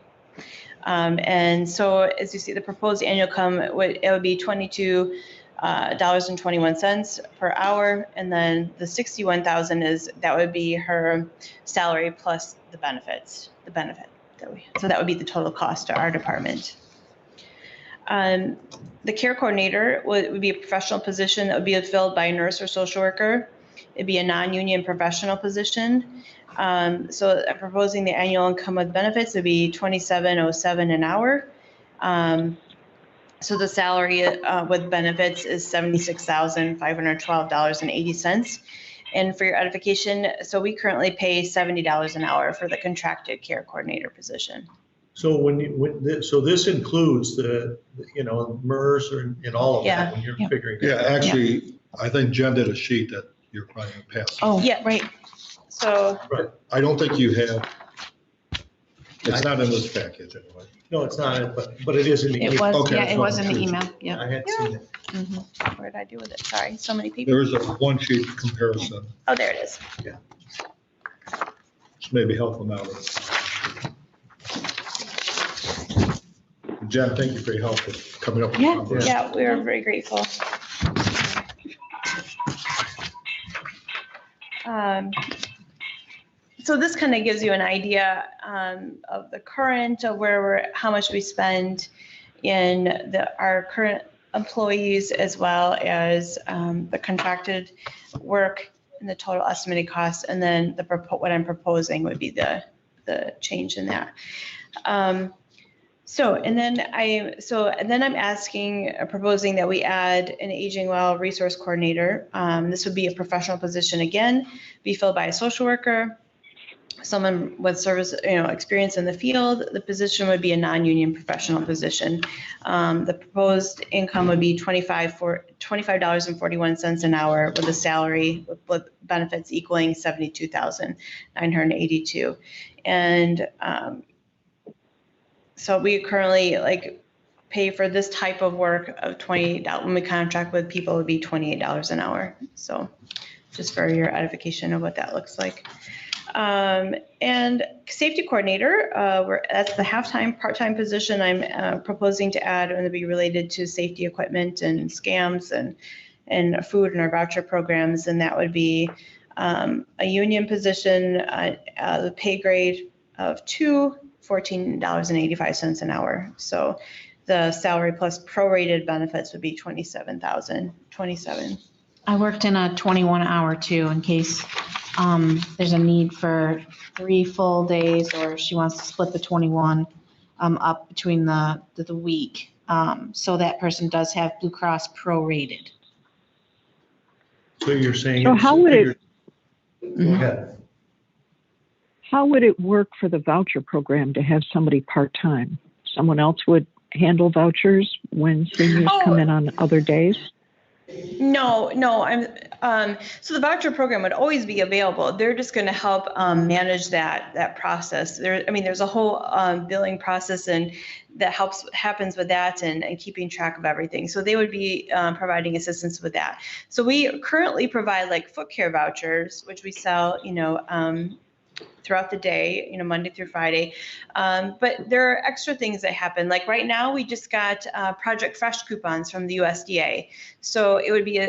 And so as you see, the proposed annual income would be $22.21 per hour, and then the $61,000 that would be her salary plus the benefit so that would be the total cost to our department. The care coordinator would be a professional position that would be filled by a nurse or social worker. It'd be a non-union professional position. So I'm proposing the annual income with benefits would be $27.07 an hour. So the salary with benefits is $76,512.80. And for your edification, so we currently pay $70 an hour for the contracted care coordinator position. So so this includes the, MERS and all of Yeah. that when you're Yeah. figuring Yeah, that out. actually, I think Jen did a sheet that you're probably going to pass. Oh, Yeah. right. So I don't think you have, it's not in this package anyway. No, it's not, but it is in the. It was, Okay, yeah, it so was in the I'm email. Yeah. I had seen it. Mhm. where did I do with it? Sorry, so many people. There is a one sheet comparison, Oh, there it is. which may be helpful now. Jen, thank you for your help with coming up with Yeah. numbers. Yeah, we are very grateful. So this kind of gives you an idea of the current, of how much we spend in our current employees, as well as the contracted work and the total estimated cost, and then what I'm proposing would be the change in that. And then I'm proposing that we add an aging well resource coordinator. This would be a professional position again, be filled by a social worker, someone with service, experience in the field. The position would be a non-union professional position. The proposed income would be $25.41 an hour, with a salary with benefits equaling $72,982. And so we currently pay for this type of work of $28. When we contract with people, it would be $28 an hour. So just for your edification of what that looks like. And safety coordinator, that's the half-time, part-time position I'm proposing to add, and to be related to safety equipment and scams and food and our voucher programs. And that would be a union position, the pay grade of $14.85 an hour. So the salary plus prorated benefits would be $27,027. I worked in a 21-hour too, in case there's a need for 3 full days, or she wants to split the 21 up between the week. So that person does have Blue Cross prorated. So you're saying. So how would it, Go ahead. how would it work for the voucher program to have somebody part-time? Someone else would handle vouchers when seniors come in on other days? No, so the voucher program would always be available. They're just going to help manage that process. There's a whole billing process and that happens with that and keeping track of everything. So they would be providing assistance with that. So we currently provide foot care vouchers, which we sell, throughout the day, Monday through Friday. But there are extra things that happen. Like right now, we just got Project Fresh coupons from the USDA. So it would be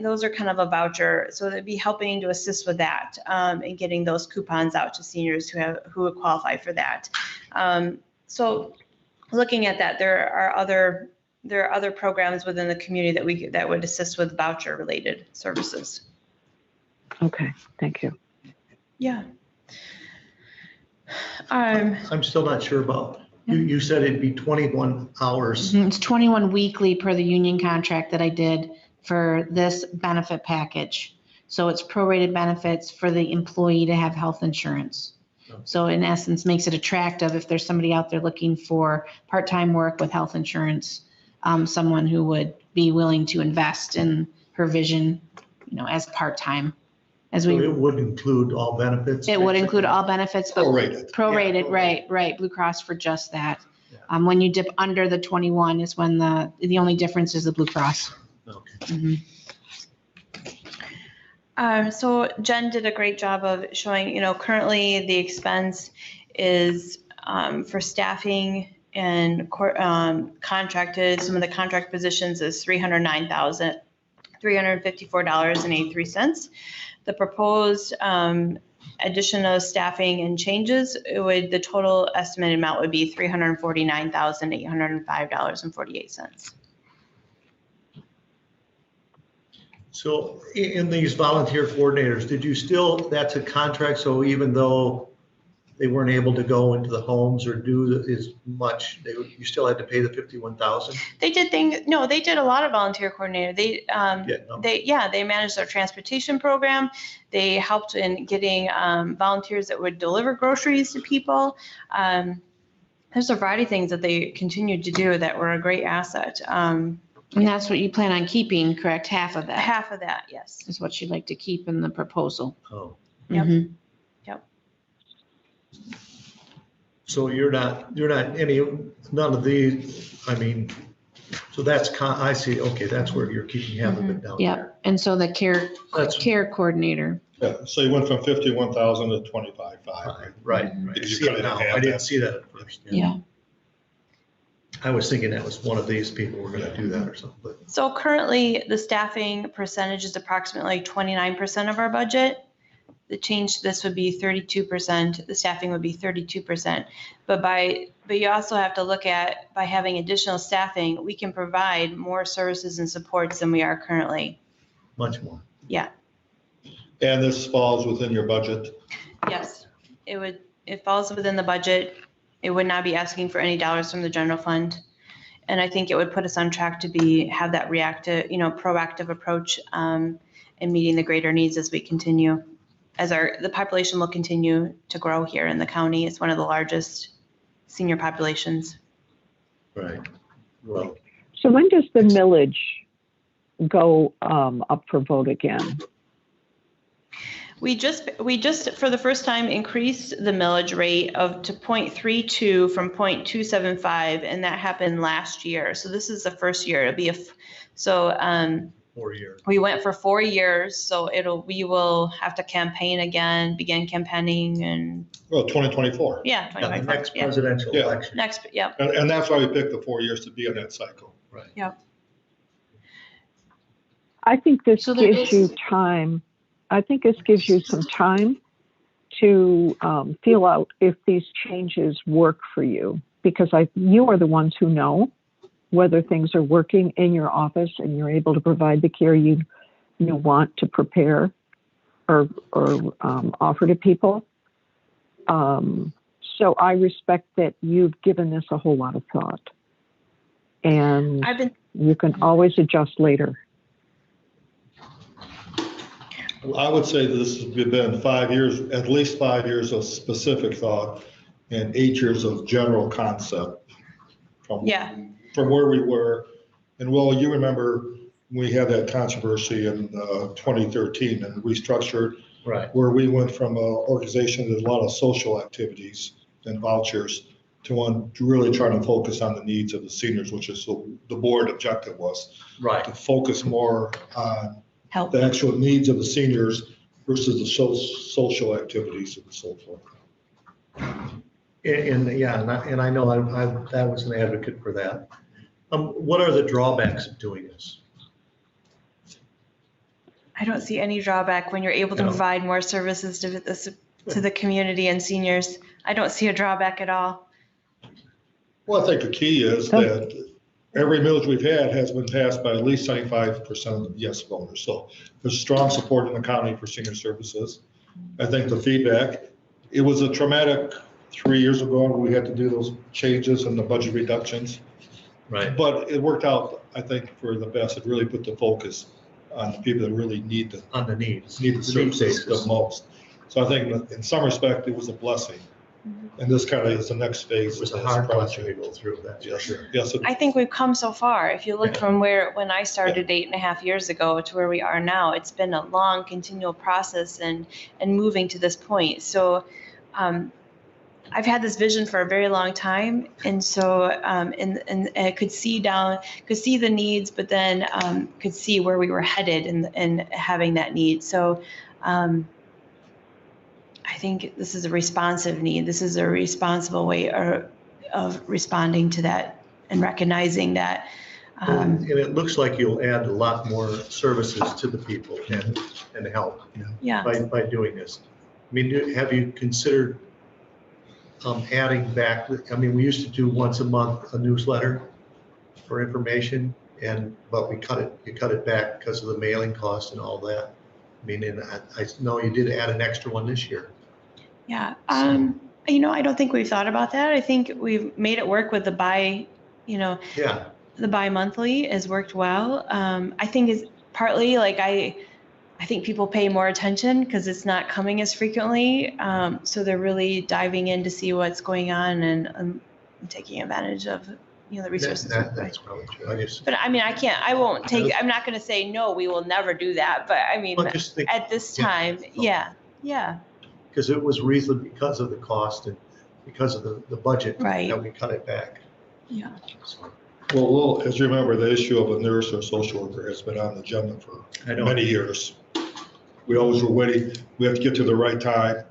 those are kind of a voucher. So it'd be helping to assist with that and getting those coupons out to seniors who would qualify for that. So looking at that, there are other programs within the community that would assist with voucher related services. Okay, thank you. Yeah. I'm still not sure about, you said it'd be 21 hours. It's 21 weekly per the union contract that I did for this benefit package. So it's prorated benefits for the employee to have health insurance. So in essence, makes it attractive if there's somebody out there looking for part-time work with health insurance, someone who would be willing to invest in her vision, as part-time. So it would include all benefits? It would include all benefits, but Prorated. prorated, Yeah, right. Blue Cross for just that. Yeah. When you dip under the 21 is when the only difference is the Blue Cross. Okay. So Jen did a great job of showing, currently the expense is for staffing and contracted. Some of the contract positions is $309,354.83. The proposed addition of staffing and changes, the total estimated amount would be $349,805.48. So in these volunteer coordinators, that's a contract, so even though they weren't able to go into the homes or do as much, you still had to pay the 51,000? They did they did a lot of volunteer coordinator. They managed their transportation program. They helped in getting volunteers that would deliver groceries to people. There's a variety of things that they continued to do that were a great asset. And that's what you plan on keeping, correct? Half of that Half of that, yes. is what you'd like to keep in the proposal. Oh, Yep. Mhm. so you're not none of these, I mean, so I see, okay, that's where you're keeping half of it down there. Yep. And so the That's care coordinator. Yeah, so you went from 51,000 to 25,500. right. You I see cut it it in now. half I didn't then. see that at first. Yeah. I was thinking that was one of these people were gonna do that or something, but So currently, the staffing percentage is approximately 29% of our budget. The change to this would be 32%. The staffing would be 32%. But you also have to look at, by having additional staffing, we can provide more services and supports than we are currently. much more. And this falls within your budget. Yes, it falls within the budget. It would not be asking for any dollars from the general fund. And I think it would put us on track to have that proactive approach in meeting the greater needs as we continue. As the population will continue to grow here in the county. It's one of the largest senior populations. Right. Well, So when does the millage go up for vote again? We just for the first time increased the millage rate to 0.32 from 0.275, and that happened last year. So this is the first year. It'll be 4 years. we went for 4 years, so we will have to campaign again, begin campaigning, and Well, 2024. yeah, The 2025. next Yeah. presidential Yeah. election. Next, yeah. And that's why we picked the 4 years to be in that cycle. Right. I think this So there gives is- you time. I think this gives you some time to feel out if these changes work for you, because you are the ones who know whether things are working in your office and you're able to provide the care you want to prepare or offer to people. So I respect that you've given this a whole lot of thought, and you can always adjust later. I would say this has been 5 years, at least 5 years of specific thought and 8 years of general concept from where we were. And Will, you remember we had that controversy in 2013 and Restructured, Right. where we went from an organization that did a lot of social activities and vouchers to one really trying to focus on the needs of the seniors, which is the board objective was Right. to focus more on Help. the actual needs of the seniors versus the social activities and so forth. And I know I was an advocate for that. What are the drawbacks of doing this? I don't see any drawback when you're able to No. provide more services to the community and seniors. I don't see a drawback at all. Well, I think the key is that every millage we've had has been passed by at least 75% of the yes voters. So there's strong support in the county for senior services. I think the feedback, it was a traumatic 3 years ago when we had to do those changes and the budget reductions. Right. But it worked out, I think, for the best. It really put the focus on the people that really need On the needs. the services the most. So I think in some respect, it was a blessing. And this kind of is the next phase. It was of a this hard blessing to project. go through that. Yes, sir. Yes, it I think we've come so far. If you look from when I started 8.5 years ago to where we are now, it's been a long continual process and moving to this point. So I've had this vision for a very long time. And so, and I could see the needs, but then could see where we were headed in having that need. So I think this is a responsive need. This is a responsible way of responding to that and recognizing that. And it looks like you'll add a lot more services to the people and help Yeah. by doing this. I mean, have you considered adding back, I mean, we used to do once a month a newsletter for information, but you cut it back because of the mailing cost and all that. I mean, and I know you did add an extra one this year. Yeah. I don't think we've thought about that. I think we've made it work with the Yeah, the bi-monthly has worked well. I think is partly like I think people pay more attention because it's not coming as frequently. So they're really diving in to see what's going on and taking advantage of, the resources. that's probably true. But I mean, I'm not going to say, no, we will never do that. But I mean, Well, just think- at this yeah. time, yeah. Because it was reasonable because of the cost and because of the budget Right. that we cut it back. Yeah. So, Well, as you remember, the issue of a nurse or social worker has been on the agenda for I know. many years. We always were waiting, we have to get to the right time.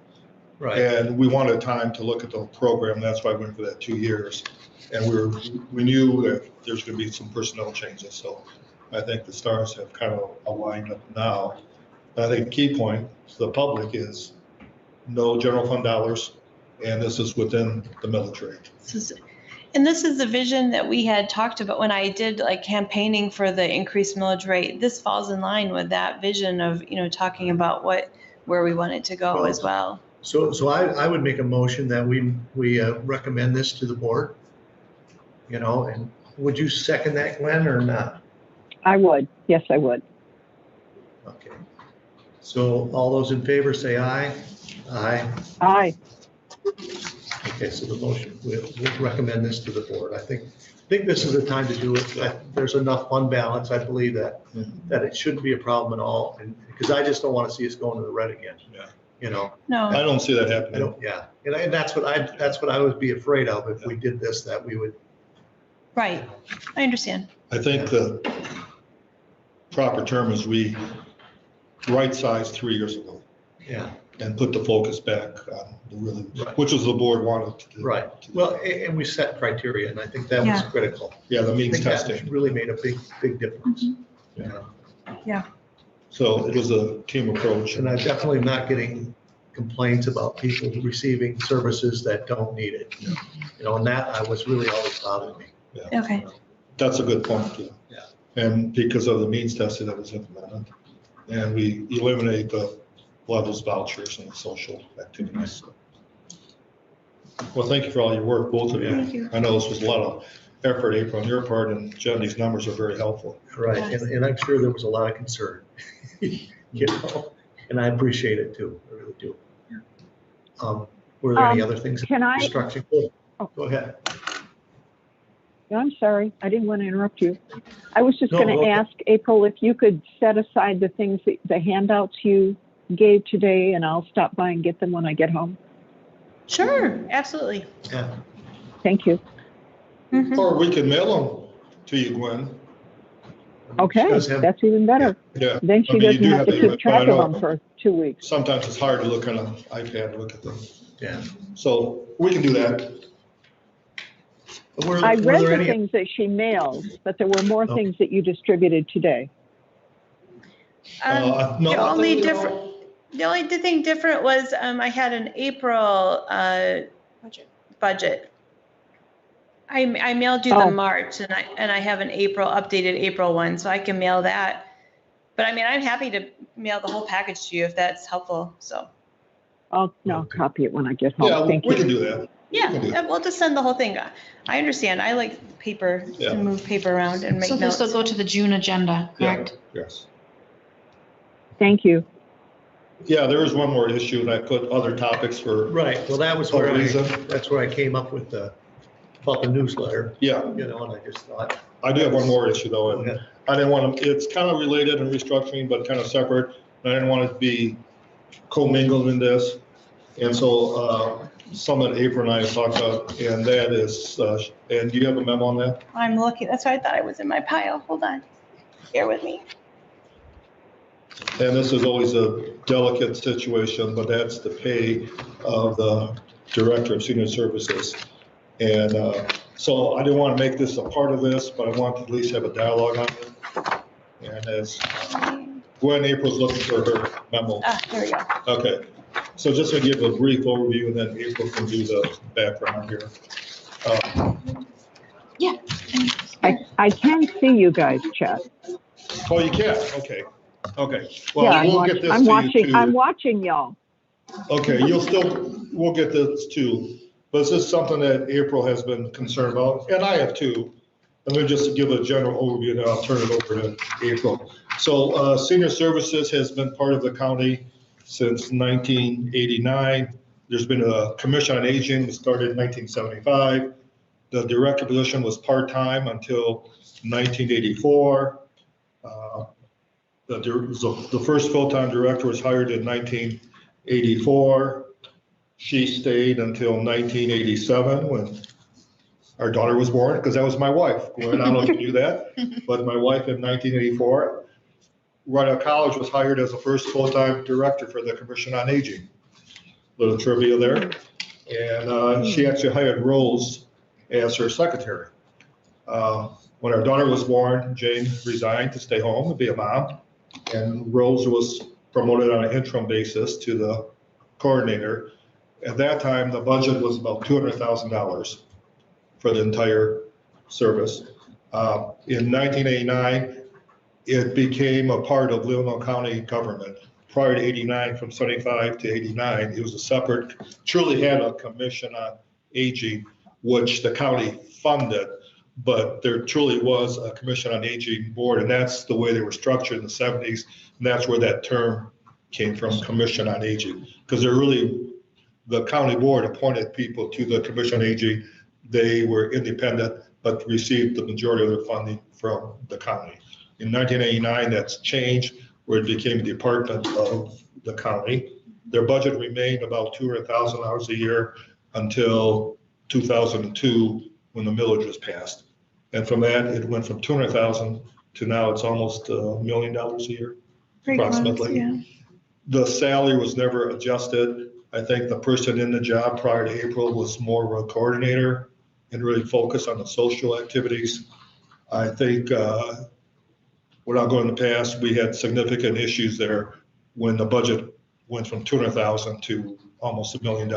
Right, And we wanted time to look at the program, that's why we went for that 2 years. And we knew that there's gonna be some personnel changes, so I think the stars have kind of aligned up now. And I think the key point to the public is no general fund dollars, and this is within the military. And this is the vision that we had talked about when I did like campaigning for the increased millage rate. This falls in line with that vision of, talking about where we want it to go as well. so I would make a motion that we recommend this to the board. And would you second that, Glenn, or not? I would. Yes, I would. Okay. So all those in favor say aye. Aye. Aye. Okay, so the motion, we'll recommend this to the board. I think this is the time to do it. There's enough fund balance, I believe that it shouldn't be a problem at all. And because I just don't want to see us going to the red again. Yeah. No. I don't see that I happening. don't, yeah. And that's what I would be afraid of if we did this, that we would. Right. I understand. I think the proper term is we right-sized 3 years ago Yeah, and put the focus back on the really, Right. which was the board wanted to do. right. Well, and we set criteria, and I think that was Yeah. critical. Yeah, the I means think that testing. really made a big difference. Yeah. So it was a team approach. And I'm definitely not getting complaints about people receiving services that don't need it. And that was really always bothering me. Okay. That's a good point too. Yeah. And because of the means testing that was implemented, and we eliminate a lot of those vouchers and social activities. Well, thank you for all your work, both of you. Thank you. I know this was a lot of effort, April, on your part, and Jen, these numbers are very helpful. Right, Yes. and I'm sure there was a lot of concern, and I appreciate it too, I really do. Were there any other things? Can I? Restructuring? Go ahead. No, I'm sorry. I didn't want to interrupt you. I was just No, going to okay. ask April if you could set aside the things, the handouts you gave today, and I'll stop by and get them when I get home. Sure. Absolutely. Yeah, Thank you. Mhm. Or we can mail them to you, Gwen. Okay, She does have- that's even better. Yeah. Then she I mean, you doesn't do have to the- keep but track I know of them for 2 weeks. Sometimes it's hard to look on an iPad, look at them. yeah. So we can do that. Were I were read there the any- things that she mailed, but there were more Okay. things that you distributed today. No, The only you know, different, the only thing different was I had an April budget. I mailed you the Oh. March and I have an updated April one, so I can mail that. But I mean, I'm happy to mail the whole package to you if that's helpful. So, I'll copy it when I get Yeah, home. Thank we you. can do that. yeah, we'll just send the whole thing. I understand. I like paper Yeah. to move paper around and make So this will notes. go to the June agenda, Yeah, correct? yes. Thank you. Yeah, there is one more issue, and I put other topics for, Right, well, that was For where a reason. that's where I came up with about the newsletter, yeah, and I just thought, I do have one more issue though, go and ahead. I didn't want to, it's kind of related and restructuring, but kind of separate. And I didn't want it to be commingled in this. And so something that April and I have talked about, and that is, and do you have a memo on that? I'm looking. That's why I thought it was in my pile. Hold on. Bear with me. And this is always a delicate situation, but that's the pay of the Director of Senior Services. And so I didn't want to make this a part of this, but I want to at least have a dialogue on it. And as Gwen, April's looking for her memo. There we go. Okay, so just to give a brief overview, and then April can do the background here. Yeah. I can see you guys, Chad. Oh, you can, okay, okay. Yeah, Well, we'll get this I'm to you watching. too. I'm watching y'all. Okay, we'll get this too, but this is something that April has been concerned about, and I have too. Let me just give a general overview, and then I'll turn it over to April. So senior services has been part of the county since 1989. There's been a commission on aging that started in 1975. The director position was part-time until 1984. The first full-time director was hired in 1984. She stayed until 1987 when our daughter was born, because that was my wife. Gwen, I don't know if you knew that, but my wife in 1984. Right out of college was hired as the first full-time director for the Commission on Aging. Little trivia there. And she actually hired Rose as her secretary. When our daughter was born, Jane resigned to stay home and be a mom. And Rose was promoted on an interim basis to the coordinator. At that time, the budget was about $200,000 for the entire service. In 1989, it became a part of Leelanau County government. Prior to 89, from 75 to 89, it was a separate, truly had a commission on aging, which the county funded, but there truly was a commission on aging board, and that's the way they were structured in the 70s, and that's where that term came from, commission on aging, because they're really, the county board appointed people to the commission on aging. They were independent, but received the majority of their funding from the county. In 1989, that's changed, where it became a department of the county. Their budget remained about $200,000 a year until 2002, when the millage was passed. And from that, it went from 200,000 to now it's almost $1 million a year, approximately. Yeah. The salary was never adjusted. I think the person in the job prior to April was more of a coordinator and really focused on the social activities. I think, without going in the past, we had significant issues there when the budget went from 200,000 to almost $1 million.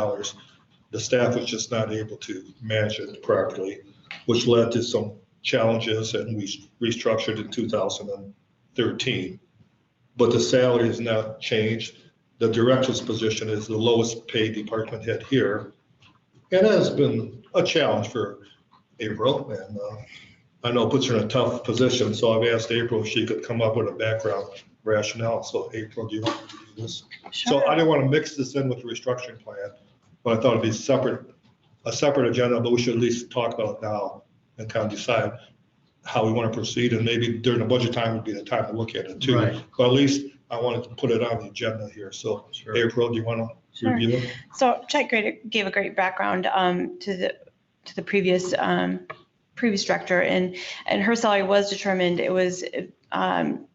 The staff was just not able to manage it properly, which led to some challenges, and we restructured in 2013. But the salary has not changed. The director's position is the lowest paid department head here. And it has been a challenge for April, and I know it puts her in a tough position, so I've asked April if she could come up with a background rationale. So April, do you want to do this? Sure. So I didn't want to mix this in with the restructuring plan, but I thought it'd be a separate agenda, but we should at least talk about it now and kind of decide how we want to proceed, and maybe during the budget time would be the time to look at it too. Right. But at least I wanted to put it on the agenda here. So Sure. April, do you want to Sure. review it? So Chet gave a great background to the previous director, and her salary was determined. It was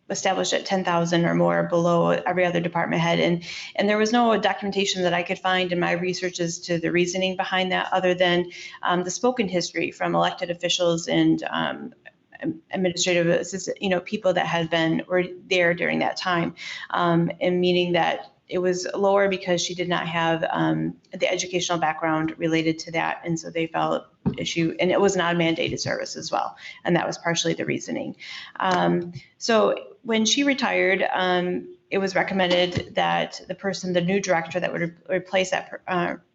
established at 10,000 or more below every other department head, and there was no documentation that I could find in my research as to the reasoning behind that, other than the spoken history from elected officials and administrative assistant, people that were there during that time, and meaning that it was lower because she did not have the educational background related to that, and so they felt issue, and it was not a mandated service as well, and that was partially the reasoning. So when she retired, it was recommended that the new director that would replace that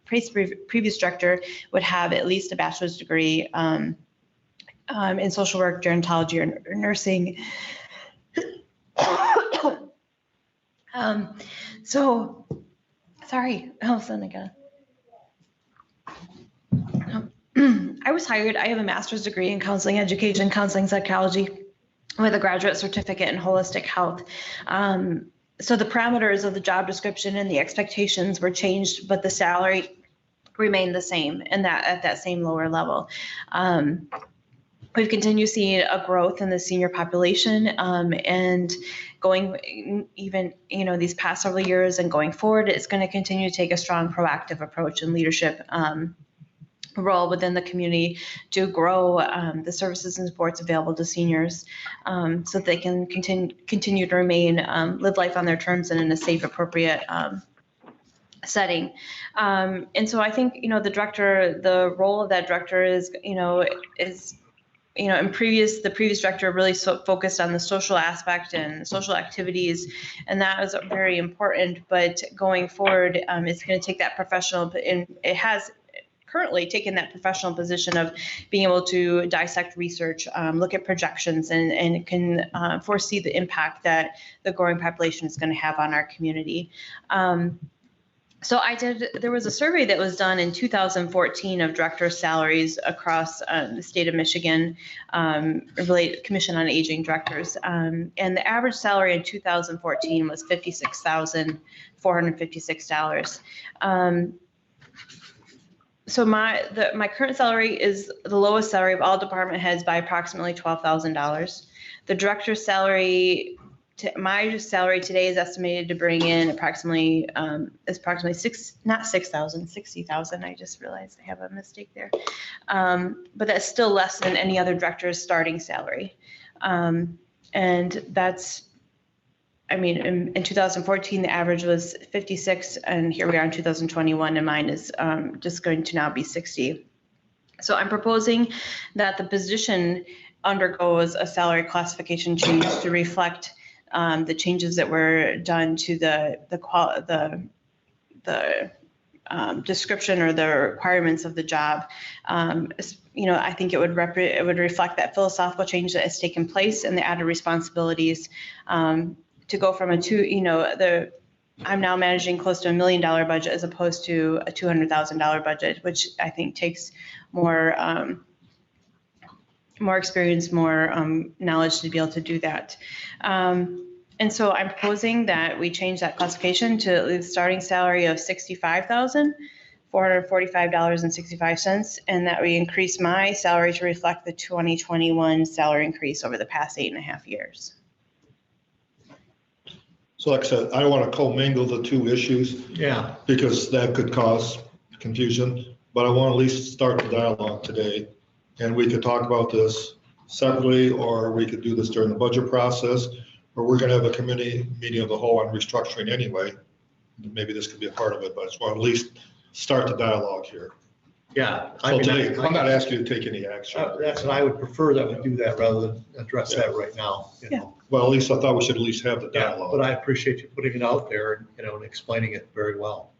previous director would have at least a bachelor's degree in social work, gerontology, or nursing. So, sorry, all of a sudden I was hired. I have a master's degree in counseling education, counseling psychology, with a graduate certificate in holistic health. So the parameters of the job description and the expectations were changed, but the salary remained the same, and that at that same lower level. We've continued to see a growth in the senior population, and going even, these past several years and going forward, it's going to continue to take a strong proactive approach and leadership role within the community to grow the services and supports available to seniors, so that they can continue to remain, live life on their terms and in a safe, appropriate setting. And so I think, the role of that director is in the previous director really focused on the social aspect and social activities, and that was very important. But going forward, it's going to take that professional, and it has currently taken that professional position of being able to dissect research, look at projections, and can foresee the impact that the growing population is going to have on our community. So there was a survey that was done in 2014 of director salaries across the state of Michigan, Commission on Aging directors. And the average salary in 2014 was $56,456. So my current salary is the lowest salary of all department heads by approximately $12,000. The director's salary, my salary today is estimated to bring in approximately $60,000. I just realized I have a mistake there. But that's still less than any other director's starting salary. And that's, in 2014, the average was 56, and here we are in 2021, and mine is just going to now be 60. So I'm proposing that the position undergoes a salary classification change to reflect the changes that were done to the description or the requirements of the job. I think it would reflect that philosophical change that has taken place and the added responsibilities to go from I'm now managing close to $1 million budget as opposed to a $200,000 budget, which I think takes more experience, more knowledge to be able to do that. And so I'm proposing that we change that classification to the starting salary of $65,445.65, and that we increase my salary to reflect the 2021 salary increase over the past 8.5 years. So like I said, I don't want to commingle the two issues. Yeah. Because that could cause confusion, but I want to at least start the dialogue today. And we could talk about this separately, or we could do this during the budget process, or we're going to have a committee meeting of the whole on restructuring anyway. Maybe this could be a part of it, but I just want to at least start the dialogue here. Yeah. So today, I'm not asking you to take any action. That's what I would prefer, that we do that rather than address that right now. Well, at least I thought we should at least have the dialogue. But I appreciate you putting it out there and explaining it very well.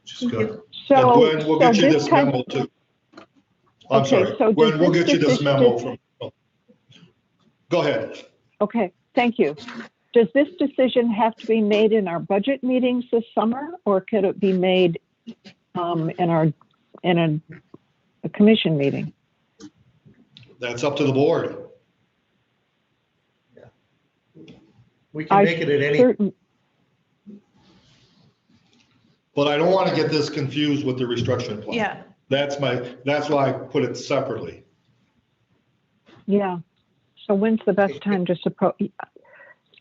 Which is good. And Gwen, we'll get you this memo too. I'm sorry. Gwen, we'll get you this memo from. Go ahead. Okay, thank you. Does this decision have to be made in our budget meetings this summer, or could it be made in a commission meeting? That's up to the board. We can make it at any. But I don't want to get this confused with the restructuring plan. Yeah. That's why I put it separately. Yeah. So when's the best time to suppose?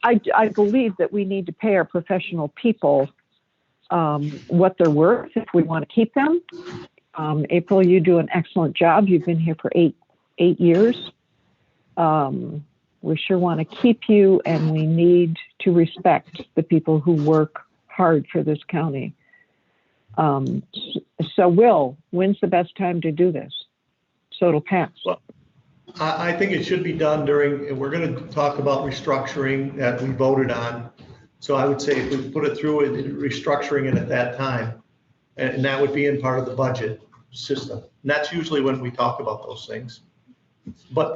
I believe that we need to pay our professional people what they're worth if we want to keep them. April, you do an excellent job. You've been here for eight years. We sure want to keep you, and we need to respect the people who work hard for this county. So Will, when's the best time to do this? So it'll pass. Well, I think it should be done we're going to talk about restructuring that we voted on. So I would say if we put it through restructuring it at that time, and that would be in part of the budget system. And that's usually when we talk about those things. But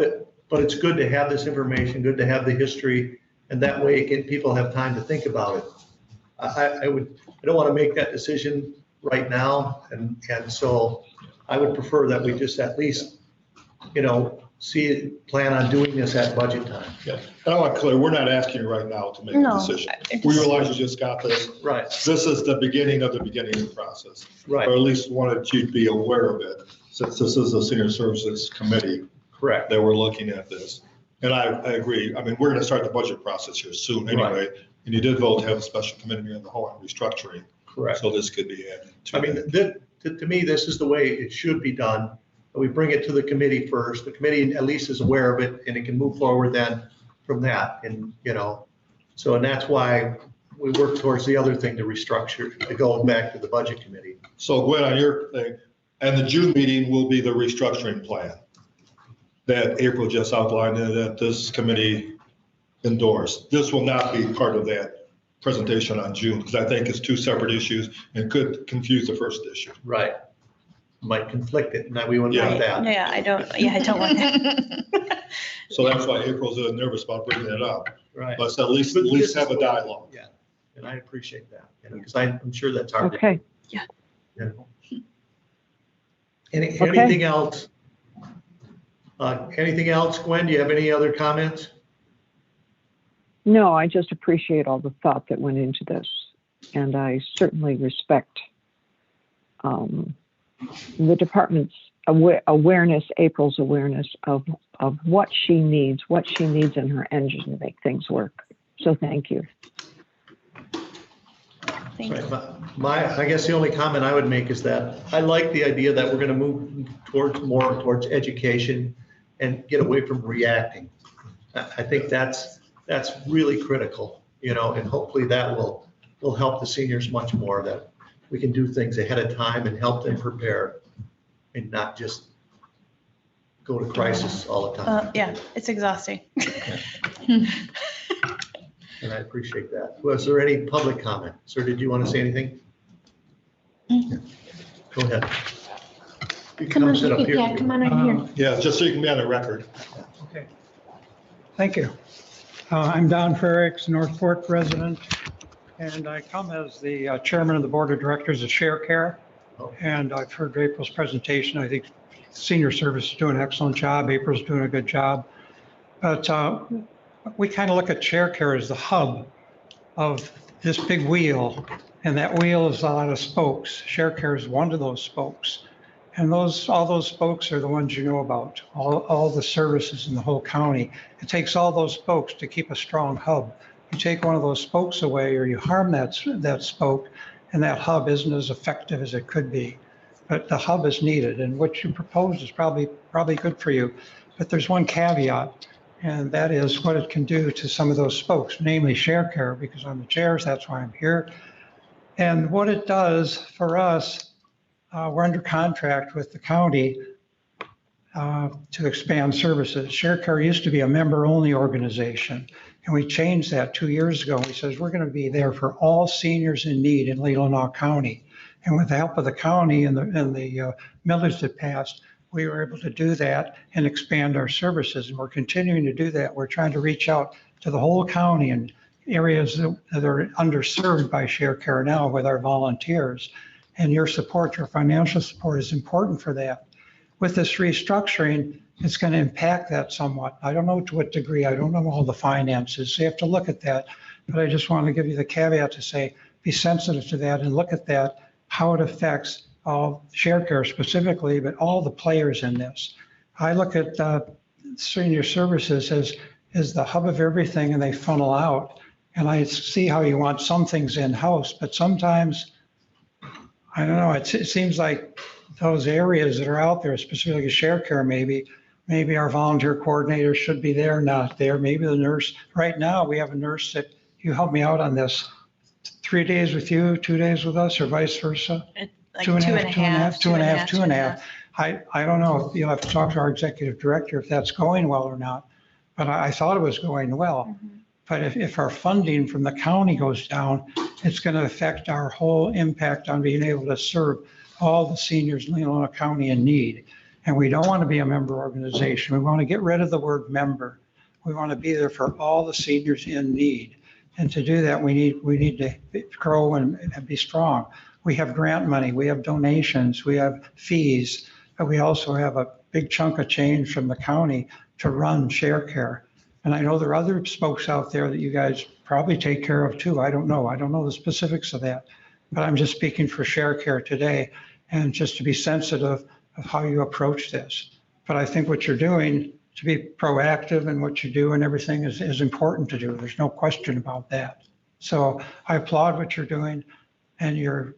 it's good to have this information, good to have the history, and that way people have time to think about it. I don't want to make that decision right now, and so I would prefer that we just at least, plan on doing this at budget time. Yeah, and I want to clear, we're not asking you right now to make a decision. We realize you just got this. Right. This is the beginning of the process. Right. Or at least wanted you to be aware of it, since this is a senior services committee. Correct. That we're looking at this. And I agree. We're going to start the budget process here soon anyway. Right. And you did vote to have a special committee on the whole on restructuring. Correct. So this could be added. To me, this is the way it should be done. We bring it to the committee first. The committee at least is aware of it, and it can move forward then from that. And, and that's why we work towards the other thing to restructure, to go back to the budget committee. So Gwen, on your thing, and the June meeting will be the restructuring plan. that April just outlined and that this committee endorsed. This will not be part of that presentation on June, because I think it's two separate issues and could confuse the first issue. Right. Might conflict it, and we wouldn't want that. Yeah, I don't want that. So that's why April's nervous about bringing it up. Right. Let's at least have a dialogue. Yeah, and I appreciate that, because I'm sure that's hard. Okay. Yeah. Anything else? Anything else, Gwen? Do you have any other comments? No, I just appreciate all the thought that went into this. And I certainly respect the department's awareness, April's awareness of what she needs in her engine to make things work. So thank you. Thank you. I guess the only comment I would make is that I like the idea that we're going to move towards education and get away from reacting. I think that's really critical, and hopefully that will help the seniors much more, that we can do things ahead of time and help them prepare and not just go to crisis all the time. Yeah, it's exhausting. And I appreciate that. Was there any public comment? Sir, did you want to say anything? Yeah. Go ahead. You can Come on, sit up here. yeah, come on right here. Yeah, just so you can be on the record. Okay. Thank you. I'm Don Frericks, North Fork resident, and I come as the chairman of the board of directors of Share Care. And I've heard April's presentation. I think senior service is doing an excellent job. April's doing a good job. But we kind of look at Share Care as the hub of this big wheel, and that wheel is a lot of spokes. Share Care is one of those spokes. And all those spokes are the ones you know about, all the services in the whole county. It takes all those spokes to keep a strong hub. You take one of those spokes away or you harm that spoke, and that hub isn't as effective as it could be. But the hub is needed, and what you proposed is probably good for you. But there's one caveat, and that is what it can do to some of those spokes, namely Share Care, because I'm the chairs, that's why I'm here. And what it does for us, we're under contract with the county to expand services. Share Care used to be a member-only organization, and we changed that 2 years ago. We said we're going to be there for all seniors in need in Leelanau County. And with the help of the county and the millage that passed, we were able to do that and expand our services. And we're continuing to do that. We're trying to reach out to the whole county and areas that are underserved by Share Care now with our volunteers. And your support, your financial support is important for that. With this restructuring, it's going to impact that somewhat. I don't know to what degree. I don't know all the finances. So you have to look at that. But I just want to give you the caveat to say, be sensitive to that and look at that, how it affects all Share Care specifically, but all the players in this. I look at senior services as the hub of everything, and they funnel out. And I see how you want some things in-house, but sometimes, I don't know, it seems like those areas that are out there, specifically Share Care, maybe our volunteer coordinator should be there, not there. Maybe the nurse. Right now, we have a nurse that, you help me out on this, 3 days with you, 2 days with us, or vice versa? Like Two and a half. I don't know if you'll have to talk to our executive director if that's going well or not, but I thought it was going well. Mm-hmm. But if our funding from the county goes down, it's going to affect our whole impact on being able to serve all the seniors in Leelanau County in need. And we don't want to be a member organization. We want to get rid of the word member. We want to be there for all the seniors in need. And to do that, we need to grow and be strong. We have grant money, we have donations, we have fees, but we also have a big chunk of change from the county to run Share Care. And I know there are other spokes out there that you guys probably take care of too. I don't know the specifics of that, but I'm just speaking for Share Care today, and just to be sensitive of how you approach this. But I think what you're doing to be proactive and what you do and everything is important to do. There's no question about that. So I applaud what you're doing. And your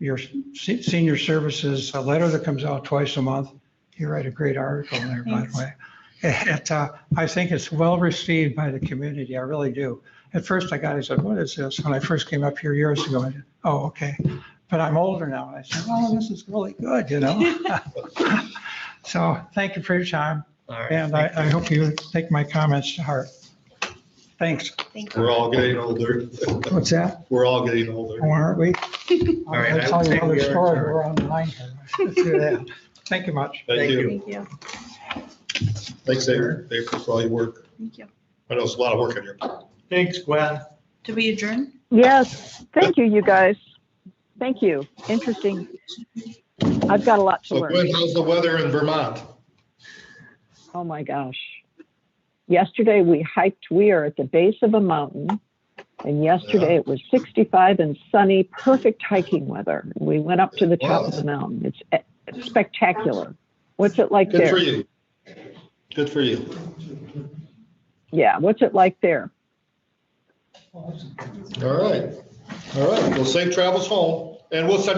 senior services, a letter that comes out twice a month, you write a great article in there, by the way. I think it's well received by the community. I really do. At first I said, what is this? When I first came up here years ago, I said, oh, okay. But I'm older now. And I said, oh, this is really good, So thank you for your time. All right. And I hope you take my comments to heart. Thanks. Thank you. We're all getting older. What's that? We're all getting older. Oh, aren't we? All right, I'll I tell would you say another we are story. adjourned. We're on the line here. Let's do that. Thank you much. Thank you. Thank you. Thanks, David, for all your work. Thank you. I know it's a lot of work in here. Thanks, Gwen. Did we adjourn? Yes, thank you, you guys. Thank you. Interesting. I've got a lot to So learn. Gwen, how's the weather in Vermont? Oh my gosh. Yesterday we hiked, we are at the base of a mountain. And yesterday it was 65 and sunny, perfect hiking weather. We went up to the top of the mountain. It's spectacular. What's it like Good there? for you. Good for you. Yeah, what's it like there? All right. All right. Well, safe travels home, and we'll send you